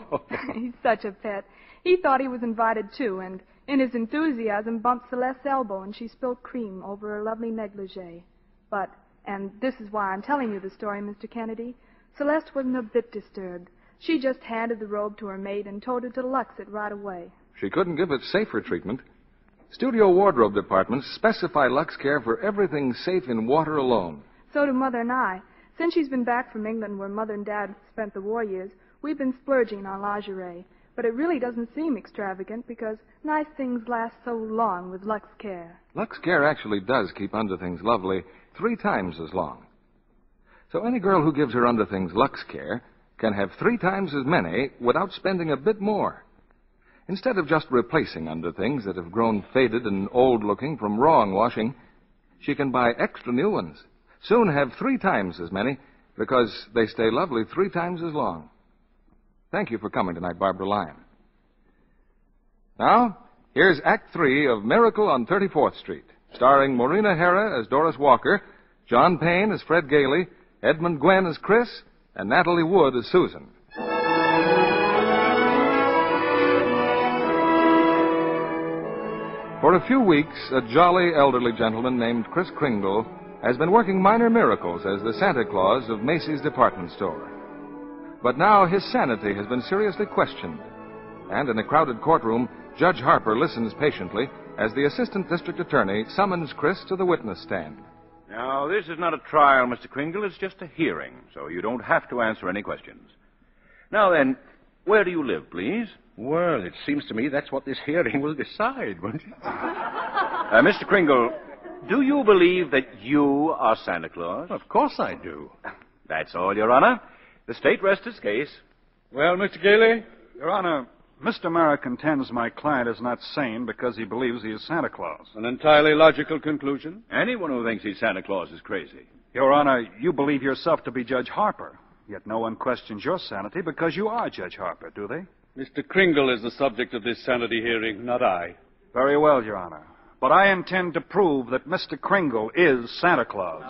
He's such a pet. He thought he was invited, too, and in his enthusiasm bumped Celeste's elbow, and she spilled cream over her lovely negligee. But, and this is why I'm telling you the story, Mr. Kennedy, Celeste wasn't a bit disturbed. She just handed the robe to her maid and told her to LUX it right away. She couldn't give it safer treatment. Studio wardrobe departments specify LUX care for everything safe in water alone. So do Mother and I. Since she's been back from England, where Mother and Dad spent the war years, we've been splurging on lingerie. But it really doesn't seem extravagant because nice things last so long with Lux Care. Lux Care actually does keep underthings lovely 3 times as long. So any girl who gives her underthings Lux Care can have 3 times as many without spending a bit more. Instead of just replacing underthings that have grown faded and old-looking from wrong washing, she can buy extra new ones, soon have 3 times as many, because they stay lovely 3 times as long. Thank you for coming tonight, Barbara Lyon. Now, here's Act 3 of Miracle on 34th Street, starring Maureen O'Hara as Doris Walker, John Payne as Fred Gailey, Edmund Gwen as Chris, and Natalie Wood as Susan. For a few weeks, a jolly elderly gentleman named Kris Kringle has been working minor miracles as the Santa Claus of Macy's department store. But now his sanity has been seriously questioned. And in a crowded courtroom, Judge Harper listens patiently as the assistant district attorney summons Kris to the witness stand. Now, this is not a trial, Mr. Kringle. It's just a hearing, so you don't have to answer any questions. Now then, where do you live, please? Well, it seems to me that's what this hearing will decide, won't it? Mr. Kringle, do you believe that you are Santa Claus? Of course I do. That's all, Your Honor. The state rests its case. Well, Mr. Gailey? Your Honor, Mr. Mara contends my client is not sane because he believes he is Santa Claus. An entirely logical conclusion. Anyone who thinks he's Santa Claus is crazy. Your Honor, you believe yourself to be Judge Harper, yet no one questions your sanity because you are Judge Harper, do they? Mr. Kringle is the subject of this sanity hearing, not I. Very well, Your Honor. But I intend to prove that Mr. Kringle is Santa Claus.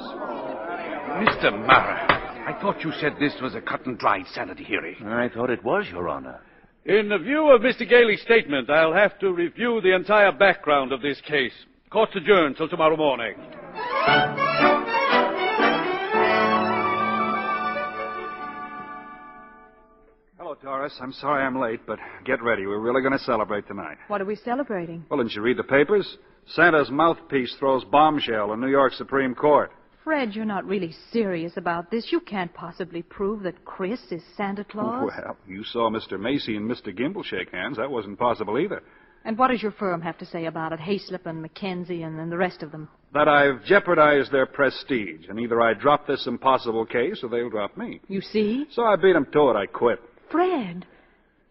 Mr. Mara, I thought you said this was a cut-and-dried sanity hearing. I thought it was, Your Honor. In the view of Mr. Gailey's statement, I'll have to review the entire background of this case. Court's adjourned till tomorrow morning. Hello, Doris. I'm sorry I'm late, but get ready. We're really going to celebrate tonight. What are we celebrating? Well, didn't you read the papers? Santa's mouthpiece throws bombshell in New York Supreme Court. Fred, you're not really serious about this. You can't possibly prove that Chris is Santa Claus. Well, you saw Mr. Macy and Mr. Gimble shake hands. That wasn't possible either. And what does your firm have to say about it? Hayslip and McKenzie and the rest of them. That I've jeopardized their prestige, and either I drop this impossible case or they'll drop me. You see? So I beat them to it. I quit. Fred,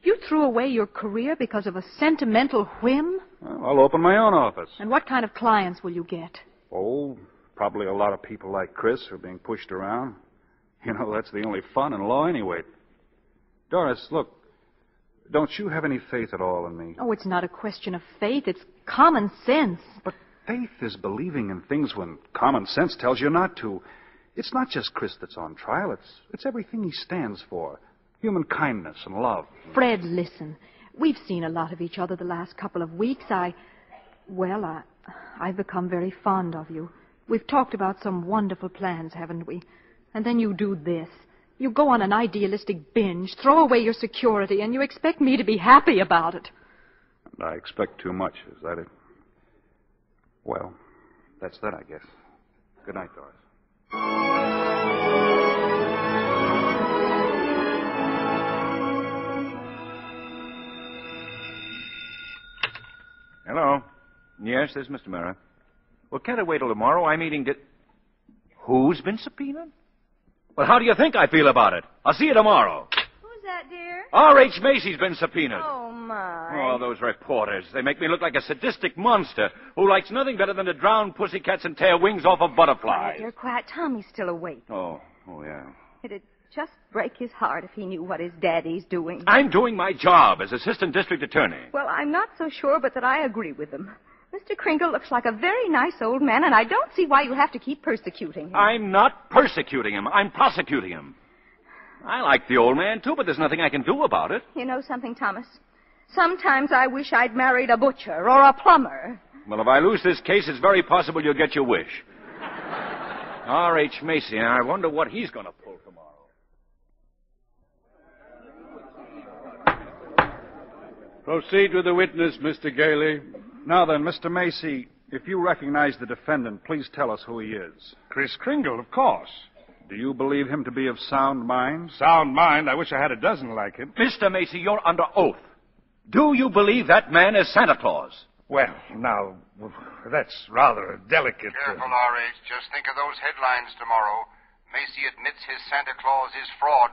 you threw away your career because of a sentimental whim? Well, I'll open my own office. And what kind of clients will you get? Oh, probably a lot of people like Chris who are being pushed around. You know, that's the only fun in law anyway. Doris, look, don't you have any faith at all in me? Oh, it's not a question of faith. It's common sense. But faith is believing in things when common sense tells you not to. It's not just Chris that's on trial. It's everything he stands for. Human kindness and love. Fred, listen. We've seen a lot of each other the last couple of weeks. I've become very fond of you. We've talked about some wonderful plans, haven't we? And then you do this. You go on an idealistic binge, throw away your security, and you expect me to be happy about it. I expect too much. Is that it? Well, that's that, I guess. Good night, Doris. Hello. Yes, this is Mr. Mara. Well, can't I wait till tomorrow? I'm eating Who's been subpoenaed? Well, how do you think I feel about it? I'll see you tomorrow. Who's that, dear? R.H. Macy's been subpoenaed. Oh, my. Oh, those reporters. They make me look like a sadistic monster who likes nothing better than to drown pussycats and tear wings off of butterflies. Quiet, dear, quiet. Tommy's still awake. Oh, yeah. It'd just break his heart if he knew what his daddy's doing. I'm doing my job as assistant district attorney. Well, I'm not so sure, but that I agree with him. Mr. Kringle looks like a very nice old man, and I don't see why you have to keep persecuting him. I'm not persecuting him. I'm prosecuting him. I like the old man, too, but there's nothing I can do about it. You know something, Thomas? Sometimes I wish I'd married a butcher or a plumber. Well, if I lose this case, it's very possible you'll get your wish. R.H. Macy, I wonder what he's going to pull tomorrow. Proceed with the witness, Mr. Gailey. Now then, Mr. Macy, if you recognize the defendant, please tell us who he is. Kris Kringle, of course. Do you believe him to be of sound mind? Sound mind? I wish I had a dozen like him. Mr. Macy, you're under oath. Do you believe that man is Santa Claus? Well, now, that's rather a delicate... Careful, R.H. Just think of those headlines tomorrow. Macy admits his Santa Claus is fraud.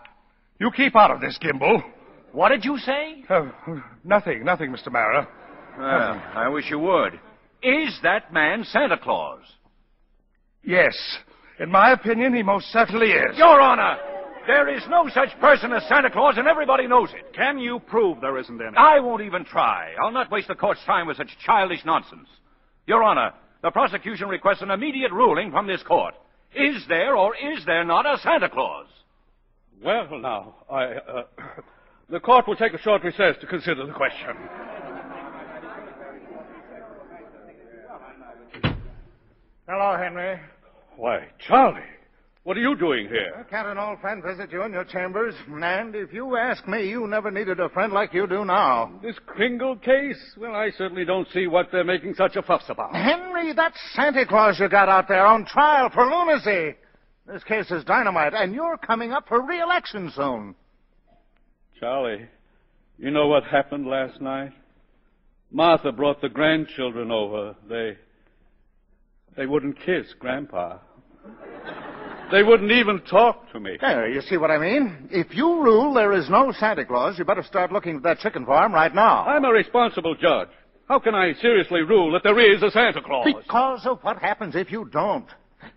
You keep out of this, Kimball. What did you say? Nothing, Mr. Mara. Well, I wish you would. Is that man Santa Claus? Yes. In my opinion, he most certainly is. Your Honor, there is no such person as Santa Claus, and everybody knows it. Can you prove there isn't any? I won't even try. I'll not waste the court's time with such childish nonsense. Your Honor, the prosecution requests an immediate ruling from this court. Is there or is there not a Santa Claus? Well, now, the court will take a short recess to consider the question. Hello, Henry. Why, Charlie, what are you doing here? Can't an old friend visit you in your chambers? And if you ask me, you never needed a friend like you do now. This Kringle case? Well, I certainly don't see what they're making such a fuss about. Henry, that's Santa Claus you got out there on trial for lunacy. This case is dynamite, and you're coming up for re-election soon. Charlie, you know what happened last night? Martha brought the grandchildren over. They wouldn't kiss Grandpa. They wouldn't even talk to me. There, you see what I mean? If you rule there is no Santa Claus, you better start looking at that chicken farm right now. I'm a responsible judge. How can I seriously rule that there is a Santa Claus? Because of what happens if you don't.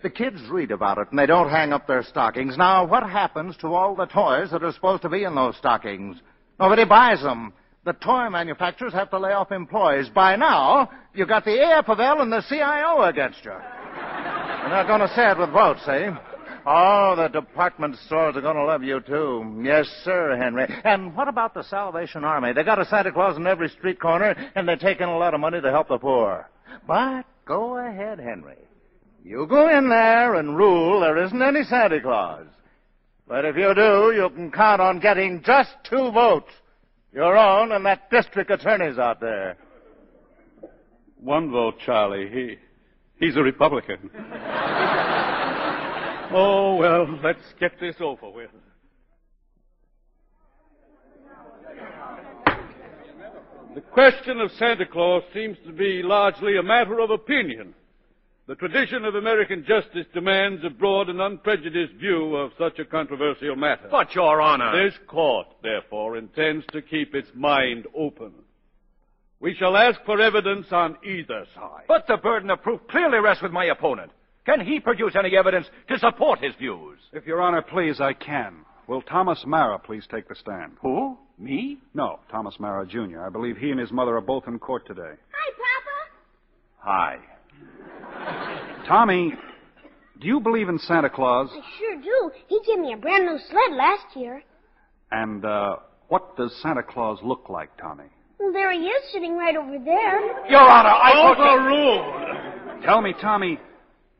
The kids read about it, and they don't hang up their stockings. Now, what happens to all the toys that are supposed to be in those stockings? Nobody buys them. The toy manufacturers have to lay off employees. By now, you've got the AFL and the CIO against you. They're not going to say it with votes, eh? Oh, the department stores are going to love you, too. Yes, sir, Henry. And what about the Salvation Army? They got a Santa Claus in every street corner, and they take in a lot of money to help the poor. But go ahead, Henry. You go in there and rule there isn't any Santa Claus. But if you do, you can count on getting just 2 votes. Your own and that district attorney's out there. 1 vote, Charlie. He's a Republican. Oh, well, let's get this over with. The question of Santa Claus seems to be largely a matter of opinion. The tradition of American justice demands a broad and unprejudiced view of such a controversial matter. But, Your Honor... This court, therefore, intends to keep its mind open. We shall ask for evidence on either side. But the burden of proof clearly rests with my opponent. Can he produce any evidence to support his views? If Your Honor please, I can. Will Thomas Mara please take the stand? Who? Me? No, Thomas Mara, Jr. I believe he and his mother are both in court today. Hi, Papa. Hi. Tommy, do you believe in Santa Claus? I sure do. He gave me a brand new sled last year. And, what does Santa Claus look like, Tommy? Well, there he is, sitting right over there. Your Honor, Overruled! Tell me, Tommy,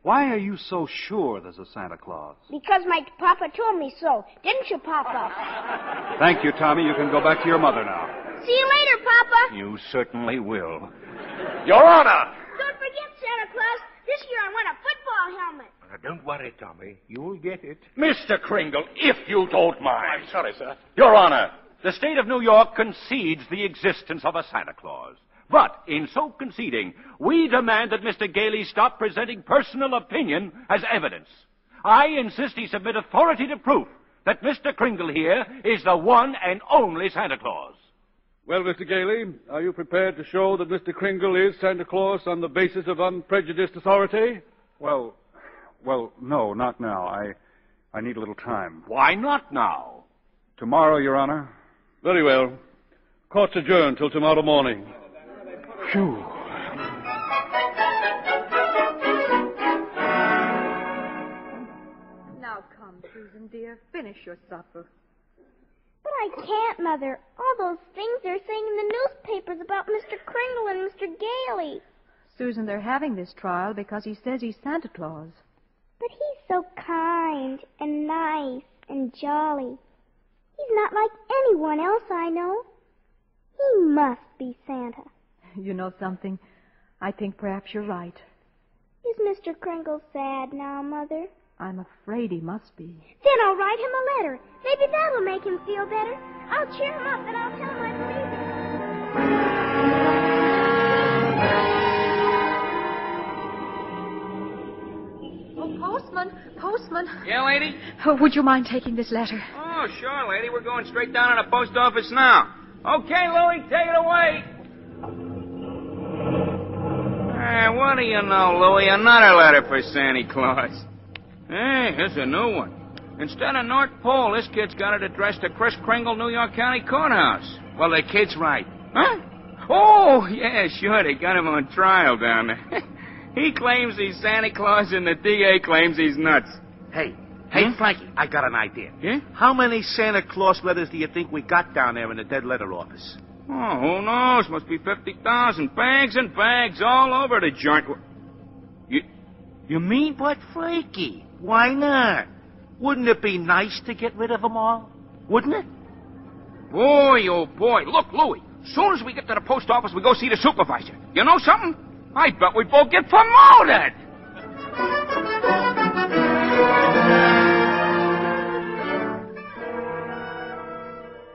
why are you so sure there's a Santa Claus? Because my Papa told me so. Didn't you, Papa? Thank you, Tommy. You can go back to your mother now. See you later, Papa. You certainly will. Your Honor! Don't forget, Santa Claus. This year I want a football helmet. Don't worry, Tommy. You'll get it. Mr. Kringle, if you don't mind. I'm sorry, sir. Your Honor, the state of New York concedes the existence of a Santa Claus. But in so conceding, we demand that Mr. Gailey stop presenting personal opinion as evidence. I insist he submit authority to proof that Mr. Kringle here is the one and only Santa Claus. Well, Mr. Gailey, are you prepared to show that Mr. Kringle is Santa Claus on the basis of unprejudiced authority? Well, no, not now. I need a little time. Why not now? Tomorrow, Your Honor. Very well. Court's adjourned till tomorrow morning. Phew. Now come, Susan, dear. Finish your supper. But I can't, Mother. All those things they're saying in the newspapers about Mr. Kringle and Mr. Gailey. Susan, they're having this trial because he says he's Santa Claus. But he's so kind and nice and jolly. He's not like anyone else I know. He must be Santa. You know something? I think perhaps you're right. Is Mr. Kringle sad now, Mother? I'm afraid he must be. Then I'll write him a letter. Maybe that'll make him feel better. I'll cheer him up and I'll tell him I believe him. Postman. Yeah, lady? Oh, would you mind taking this letter? Oh, sure, lady. We're going straight down to the post office now. Okay, Louie, take it away. What do you know, Louie? Another letter for Santa Claus. Hey, here's a new one. Instead of North Pole, this kid's got it addressed to Chris Kringle, New York County Courthouse. Well, the kid's right. Huh? Oh, yeah, sure. They got him on trial down there. He claims he's Santa Claus, and the DA claims he's nuts. Hey, Frankie, I got an idea. Yeah? How many Santa Claus letters do you think we got down there in the dead letter office? Oh, who knows? Must be 50,000. Bags and bags all over the joint. You mean? But, Frankie, why not? Wouldn't it be nice to get rid of them all? Wouldn't it? Boy, oh boy. Look, Louie, as soon as we get to the post office, we go see the supervisor. You know something? I bet we both get promoted.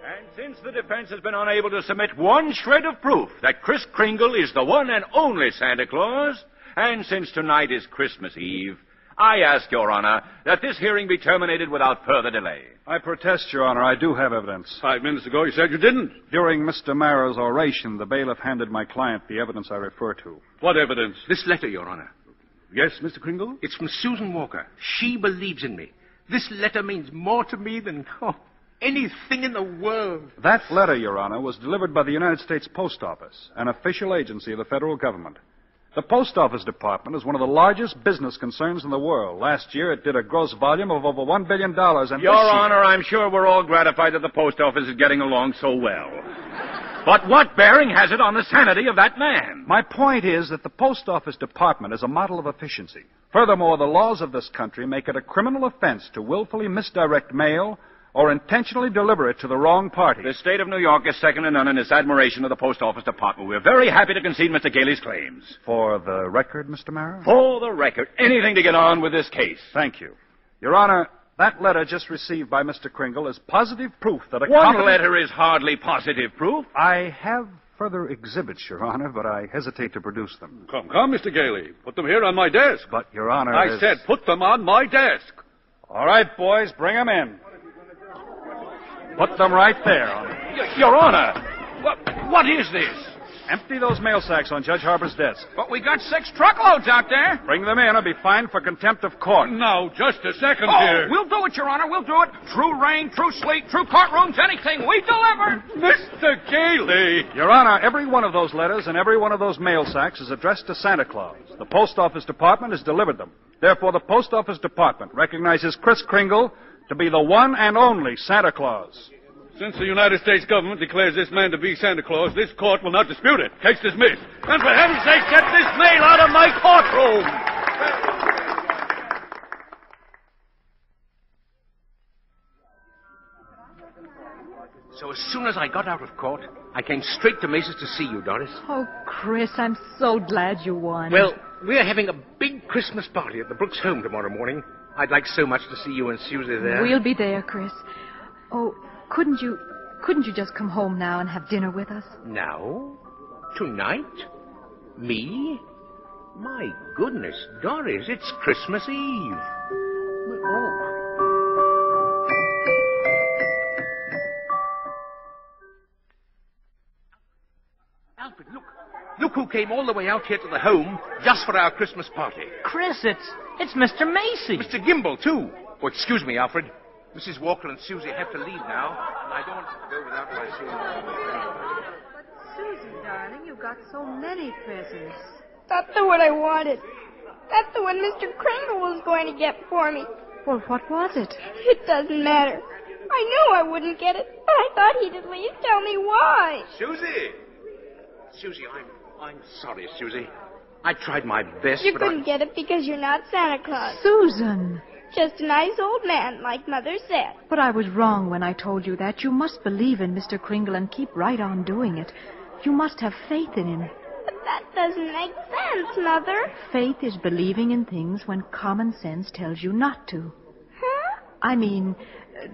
And since the defense has been unable to submit one shred of proof that Chris Kringle is the one and only Santa Claus, and since tonight is Christmas Eve, I ask, Your Honor, that this hearing be terminated without further delay. I protest, Your Honor. I do have evidence. 5 minutes ago, you said you didn't. During Mr. Mara's oration, the bailiff handed my client the evidence I refer to. What evidence? This letter, Your Honor. Yes, Mr. Kringle? It's from Susan Walker. She believes in me. This letter means more to me than anything in the world. That letter, Your Honor, was delivered by the United States Post Office, an official agency of the federal government. The Post Office Department is one of the largest business concerns in the world. Last year, it did a gross volume of over $1 billion. And Your Honor, I'm sure we're all gratified that the post office is getting along so well. But what bearing has it on the sanity of that man? My point is that the Post Office Department is a model of efficiency. Furthermore, the laws of this country make it a criminal offense to willfully misdirect mail or intentionally deliver it to the wrong party. The state of New York is second to none in its admiration of the Post Office Department. We're very happy to concede Mr. Gailey's claims. For the record, Mr. Mara? For the record. Anything to get on with this case. Thank you. Your Honor, that letter just received by Mr. Kringle is positive proof that a One letter is hardly positive proof. I have further exhibits, Your Honor, but I hesitate to produce them. Come, Mr. Gailey. Put them here on my desk. But, Your Honor... I said put them on my desk. All right, boys, bring them in. Put them right there. Your Honor, what is this? Empty those mail sacks on Judge Harper's desk. But we got 6 truckloads out there. Bring them in or be fined for contempt of court. Now, just a second here. We'll do it, Your Honor. We'll do it. True rain, true sleet, true courtrooms, anything. We deliver. Mr. Gailey. Your Honor, every one of those letters and every one of those mail sacks is addressed to Santa Claus. The Post Office Department has delivered them. Therefore, the Post Office Department recognizes Chris Kringle to be the one and only Santa Claus. Since the United States government declares this man to be Santa Claus, this court will not dispute it. Case dismissed. And for heaven's sake, get this mail out of my courtroom! So as soon as I got out of court, I came straight to Macy's to see you, Doris. Oh, Chris, I'm so glad you won. Well, we're having a big Christmas party at the Brooks home tomorrow morning. I'd like so much to see you and Susie there. We'll be there, Chris. Oh, couldn't you just come home now and have dinner with us? Now? Tonight? Me? My goodness, Doris, it's Christmas Eve. Oh. Alfred, look. Look who came all the way out here to the home just for our Christmas party. Chris, it's Mr. Macy. Mr. Gimble, too. Oh, excuse me, Alfred. Mrs. Walker and Susie have to leave now, and I don't want to go without my seeing. But, Susie, darling, you got so many presents. That's the one I wanted. That's the one Mr. Kringle was going to get for me. Well, what was it? It doesn't matter. I knew I wouldn't get it, but I thought he'd at least tell me why. Susie, I'm sorry, Susie. I tried my best, You but couldn't get it because you're not Santa Claus. Susan! Just a nice old man, like Mother said. But I was wrong when I told you that. You must believe in Mr. Kringle and keep right on doing it. You must have faith in him. But that doesn't make sense, Mother. Faith is believing in things when common sense tells you not to. Huh? I mean,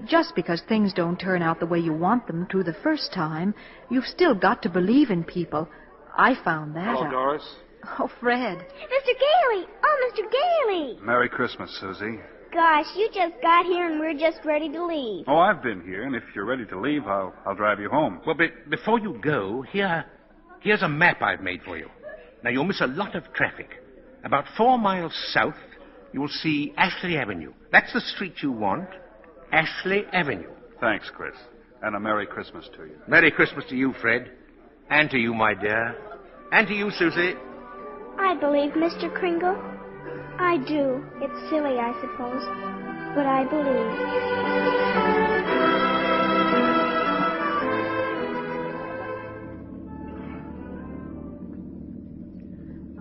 Just because things don't turn out the way you want them to the first time, you've still got to believe in people. I found that Hello, out. Doris. Oh, Fred. Mr. Gailey! Oh, Mr. Gailey! Merry Christmas, Susie. Gosh, you just got here and we're just ready to leave. Oh, I've been here, and if you're ready to leave, I'll drive you home. Well, before you go, here's a map I've made for you. Now, you'll miss a lot of traffic. About 4 miles south, you'll see Ashley Avenue. That's the street you want. Ashley Avenue. Thanks, Chris. And a Merry Christmas to you. Merry Christmas to you, Fred. And to you, my dear. And to you, Susie. I believe, Mr. Kringle. I do. It's silly, I suppose. But I believe.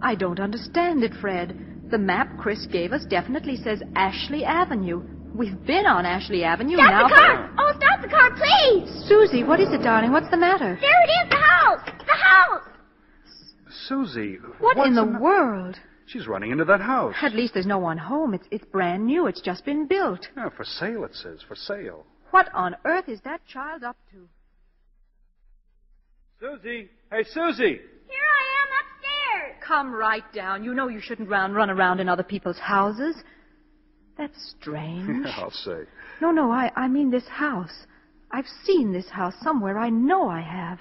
I don't understand it, Fred. The map Chris gave us definitely says Ashley Avenue. We've been on Ashley Avenue now. Stop the car! Oh, stop the car, please! Susie, what is it, darling? What's the matter? There it is, the house! The house! Susie, What in the world? She's running into that house. At least there's no one home. It's brand new. It's just been built. Yeah, for sale, it says. For sale. What on earth is that child up to? Susie! Hey, Susie! Here I am upstairs! Come right down. You know you shouldn't run around in other people's houses. That's strange. I'll say. No, I mean this house. I've seen this house somewhere. I know I have.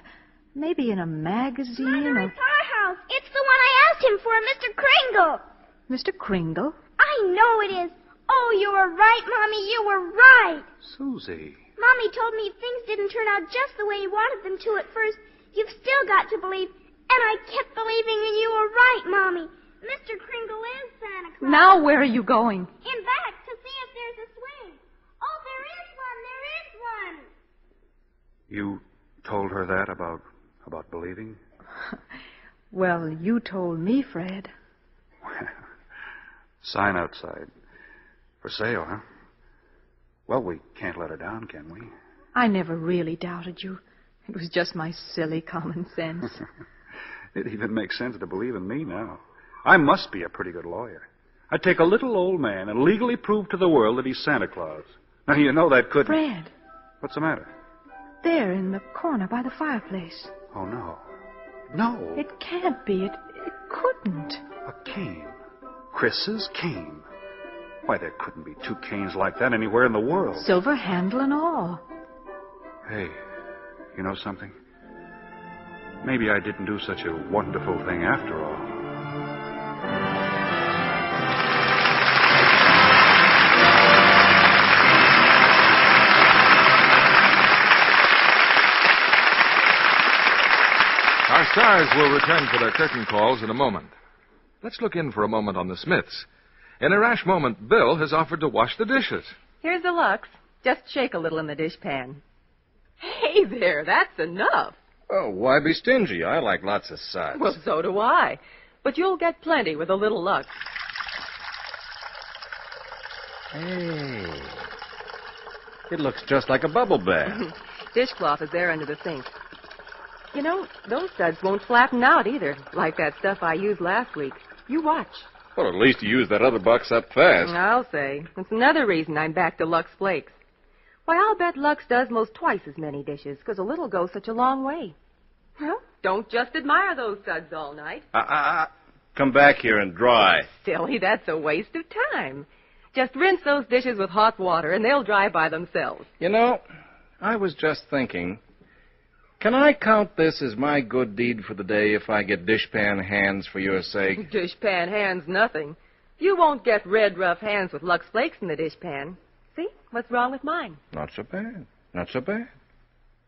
Maybe in a magazine Mother, or... it's our house. It's the one I asked him for, Mr. Kringle. Mr. Kringle? I know it is. Oh, you were right, Mommy. You were right. Susie. Mommy told me if things didn't turn out just the way you wanted them to at first, you've still got to believe. And I kept believing, and you were right, Mommy. Mr. Kringle is Santa Claus. Now where are you going? In back to see if there's a swing. Oh, there is one. There is one. You told her that about believing? Well, you told me, Fred. Sign outside. For sale, huh? Well, we can't let her down, can we? I never really doubted you. It was just my silly common sense. It even makes sense to believe in me now. I must be a pretty good lawyer. I'd take a little old man and legally prove to the world that he's Santa Claus. Now, you know that couldn't... Fred. What's the matter? There in the corner by the fireplace. Oh, no. No. It can't be. It couldn't. A cane. Chris's cane. Why, there couldn't be 2 canes like that anywhere in the world. Silver handle and all. Hey, you know something? Maybe I didn't do such a wonderful thing after all. Our stars will return for their curtain calls in a moment. Let's look in for a moment on the Smiths. In a rash moment, Bill has offered to wash the dishes. Here's the Lux. Just shake a little in the dishpan. Hey there, that's enough. Oh, why be stingy? I like lots of suds. Well, so do I. But you'll get plenty with a little Lux. Hey. It looks just like a bubble bath. Dishcloth is there under the sink. You know, those suds won't flatten out either, like that stuff I used last week. You watch. Well, at least you used that other box up fast. I'll say. It's another reason I'm back to Lux Flakes. Why, I'll bet Lux does most twice as many dishes, because a little goes such a long way. Well, don't just admire those suds all night. Come back here and dry. Silly, that's a waste of time. Just rinse those dishes with hot water, and they'll dry by themselves. You know, I was just thinking, can I count this as my good deed for the day if I get dishpan hands for your sake? Dishpan hands, nothing. You won't get red, rough hands with Lux Flakes in the dishpan. See? What's wrong with mine? Not so bad. Not so bad.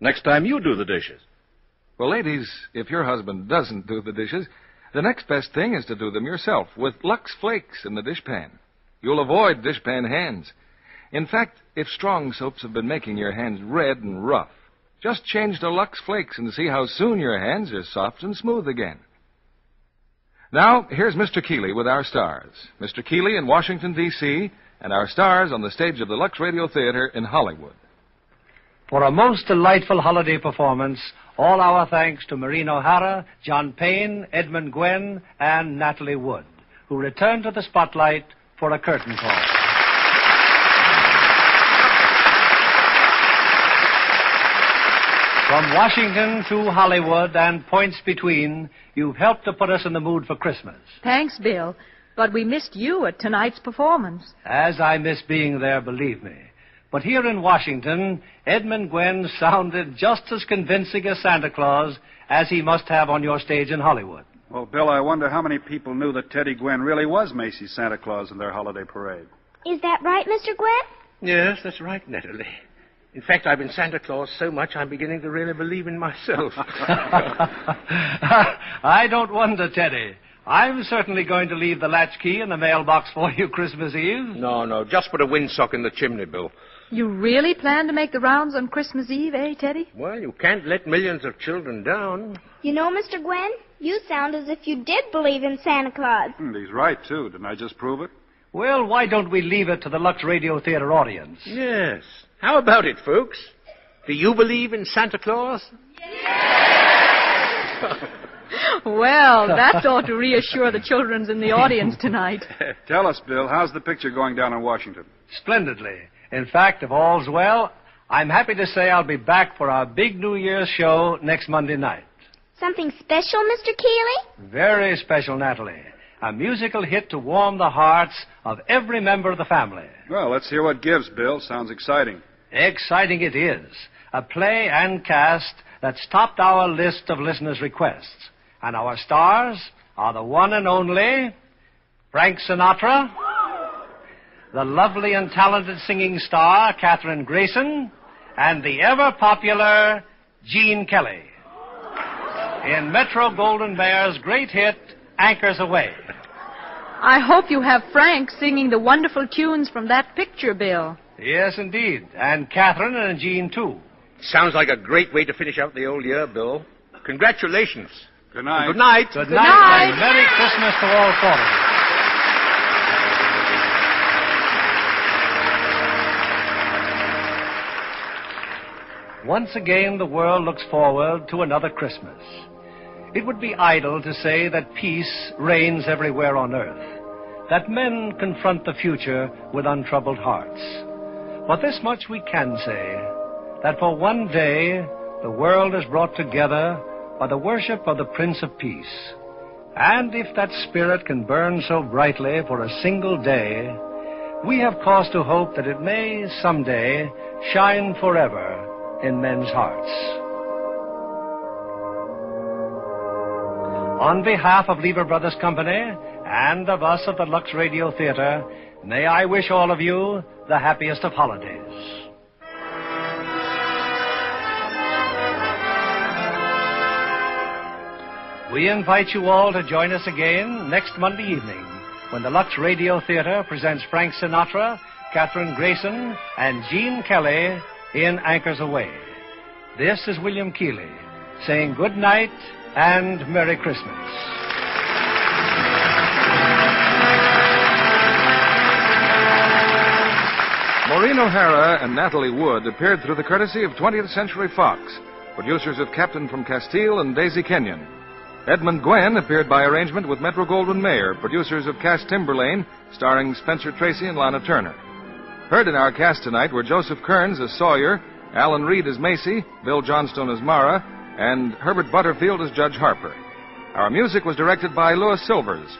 Next time you do the dishes. Well, ladies, if your husband doesn't do the dishes, the next best thing is to do them yourself with Lux Flakes in the dishpan. You'll avoid dishpan hands. In fact, if strong soaps have been making your hands red and rough, just change to Lux Flakes and see how soon your hands are soft and smooth again. Now, here's Mr. Keeley with our stars. Mr. Keeley in Washington, D.C., and our stars on the stage of the Lux Radio Theater in Hollywood. For a most delightful holiday performance, all our thanks to Maureen O'Hara, John Payne, Edmund Gwen, and Natalie Wood, who return to the spotlight for a curtain call. From Washington to Hollywood and points between, you've helped to put us in the mood for Christmas. Thanks, Bill. But we missed you at tonight's performance. As I miss being there, believe me. But here in Washington, Edmund Gwenn sounded just as convincing as Santa Claus as he must have on your stage in Hollywood. Well, Bill, I wonder how many people knew that Teddy Gwen really was Macy's Santa Claus in their holiday parade. Is that right, Mr. Gwen? Yes, that's right, Natalie. In fact, I've been Santa Claus so much I'm beginning to really believe in myself. I don't wonder, Teddy. I'm certainly going to leave the latchkey in the mailbox for you Christmas Eve. No, just put a windsock in the chimney, Bill. You really plan to make the rounds on Christmas Eve, eh, Teddy? Well, you can't let millions of children down. You know, Mr. Gwen, you sound as if you did believe in Santa Claus. He's right, too. Didn't I just prove it? Well, why don't we leave it to the Lux Radio Theater audience? Yes. How about it, folks? Do you believe in Santa Claus? Well, that ought to reassure the children in the audience tonight. Tell us, Bill, how's the picture going down in Washington? Splendidly. In fact, if all's well, I'm happy to say I'll be back for our big New Year's show next Monday night. Something special, Mr. Keeley? Very special, Natalie. A musical hit to warm the hearts of every member of the family. Well, let's hear what gives, Bill. Sounds exciting. Exciting it is. A play and cast that's topped our list of listeners' requests. And our stars are the one and only Frank Sinatra, the lovely and talented singing star Katherine Grayson, and the ever-popular Gene Kelly. In Metro-Goldwyn-Mayer's great hit, Anchors Aweigh. I hope you have Frank singing the wonderful tunes from that picture, Bill. Yes, indeed. And Catherine and Jean, too. Sounds like a great way to finish out the old year, Bill. Congratulations. Good night. Good night. Good night. And Merry Christmas to all four of you. Once again, the world looks forward to another Christmas. It would be idle to say that peace reigns everywhere on earth, that men confront the future with untroubled hearts. But this much we can say, that for one day the world is brought together by the worship of the Prince of Peace. And if that spirit can burn so brightly for a single day, we have cause to hope that it may someday shine forever in men's hearts. On behalf of Lever Brothers Company and of us of the Lux Radio Theater, may I wish all of you the happiest of holidays. We invite you all to join us again next Monday evening when the Lux Radio Theater presents Frank Sinatra, Katherine Grayson, and Gene Kelly in Anchors Aweigh. This is William Keeley saying good night and Merry Christmas. Maureen O'Hara and Natalie Wood appeared through the courtesy of 20th Century Fox, producers of Captain from Castile and Daisy Kenyon. Edmund Gwenn appeared by arrangement with Metro-Goldwyn-Mayer, producers of Cass Timberlane, starring Spencer Tracy and Lana Turner. Heard in our cast tonight were Joseph Kearns as Sawyer, Alan Reed as Macy, Bill Johnstone as Mara, and Herbert Butterfield as Judge Harper. Our music was directed by Louis Silvers.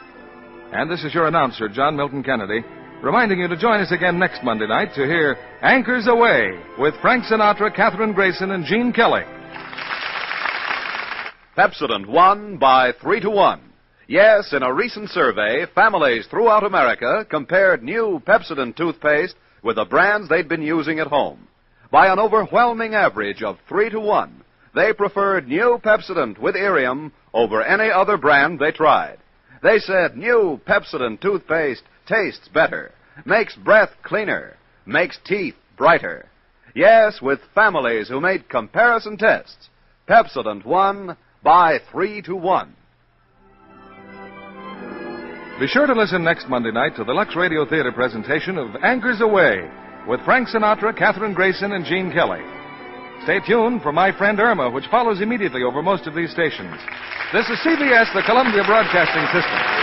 And this is your announcer, John Milton Kennedy, reminding you to join us again next Monday night to hear Anchors Aweigh with Frank Sinatra, Katherine Grayson, and Gene Kelly. Pepsodent won by 3-1. Yes, in a recent survey, families throughout America compared new Pepsodent toothpaste with the brands they'd been using at home. By an overwhelming average of 3-1, they preferred new Pepsodent with Irium over any other brand they tried. They said new Pepsodent toothpaste tastes better, makes breath cleaner, makes teeth brighter. Yes, with families who made comparison tests, Pepsodent won by 3-1. Be sure to listen next Monday night to the Lux Radio Theater presentation of Anchors Aweigh with Frank Sinatra, Katherine Grayson, and Gene Kelly. Stay tuned for My Friend Irma, which follows immediately over most of these stations. This is CBS, the Columbia Broadcasting System.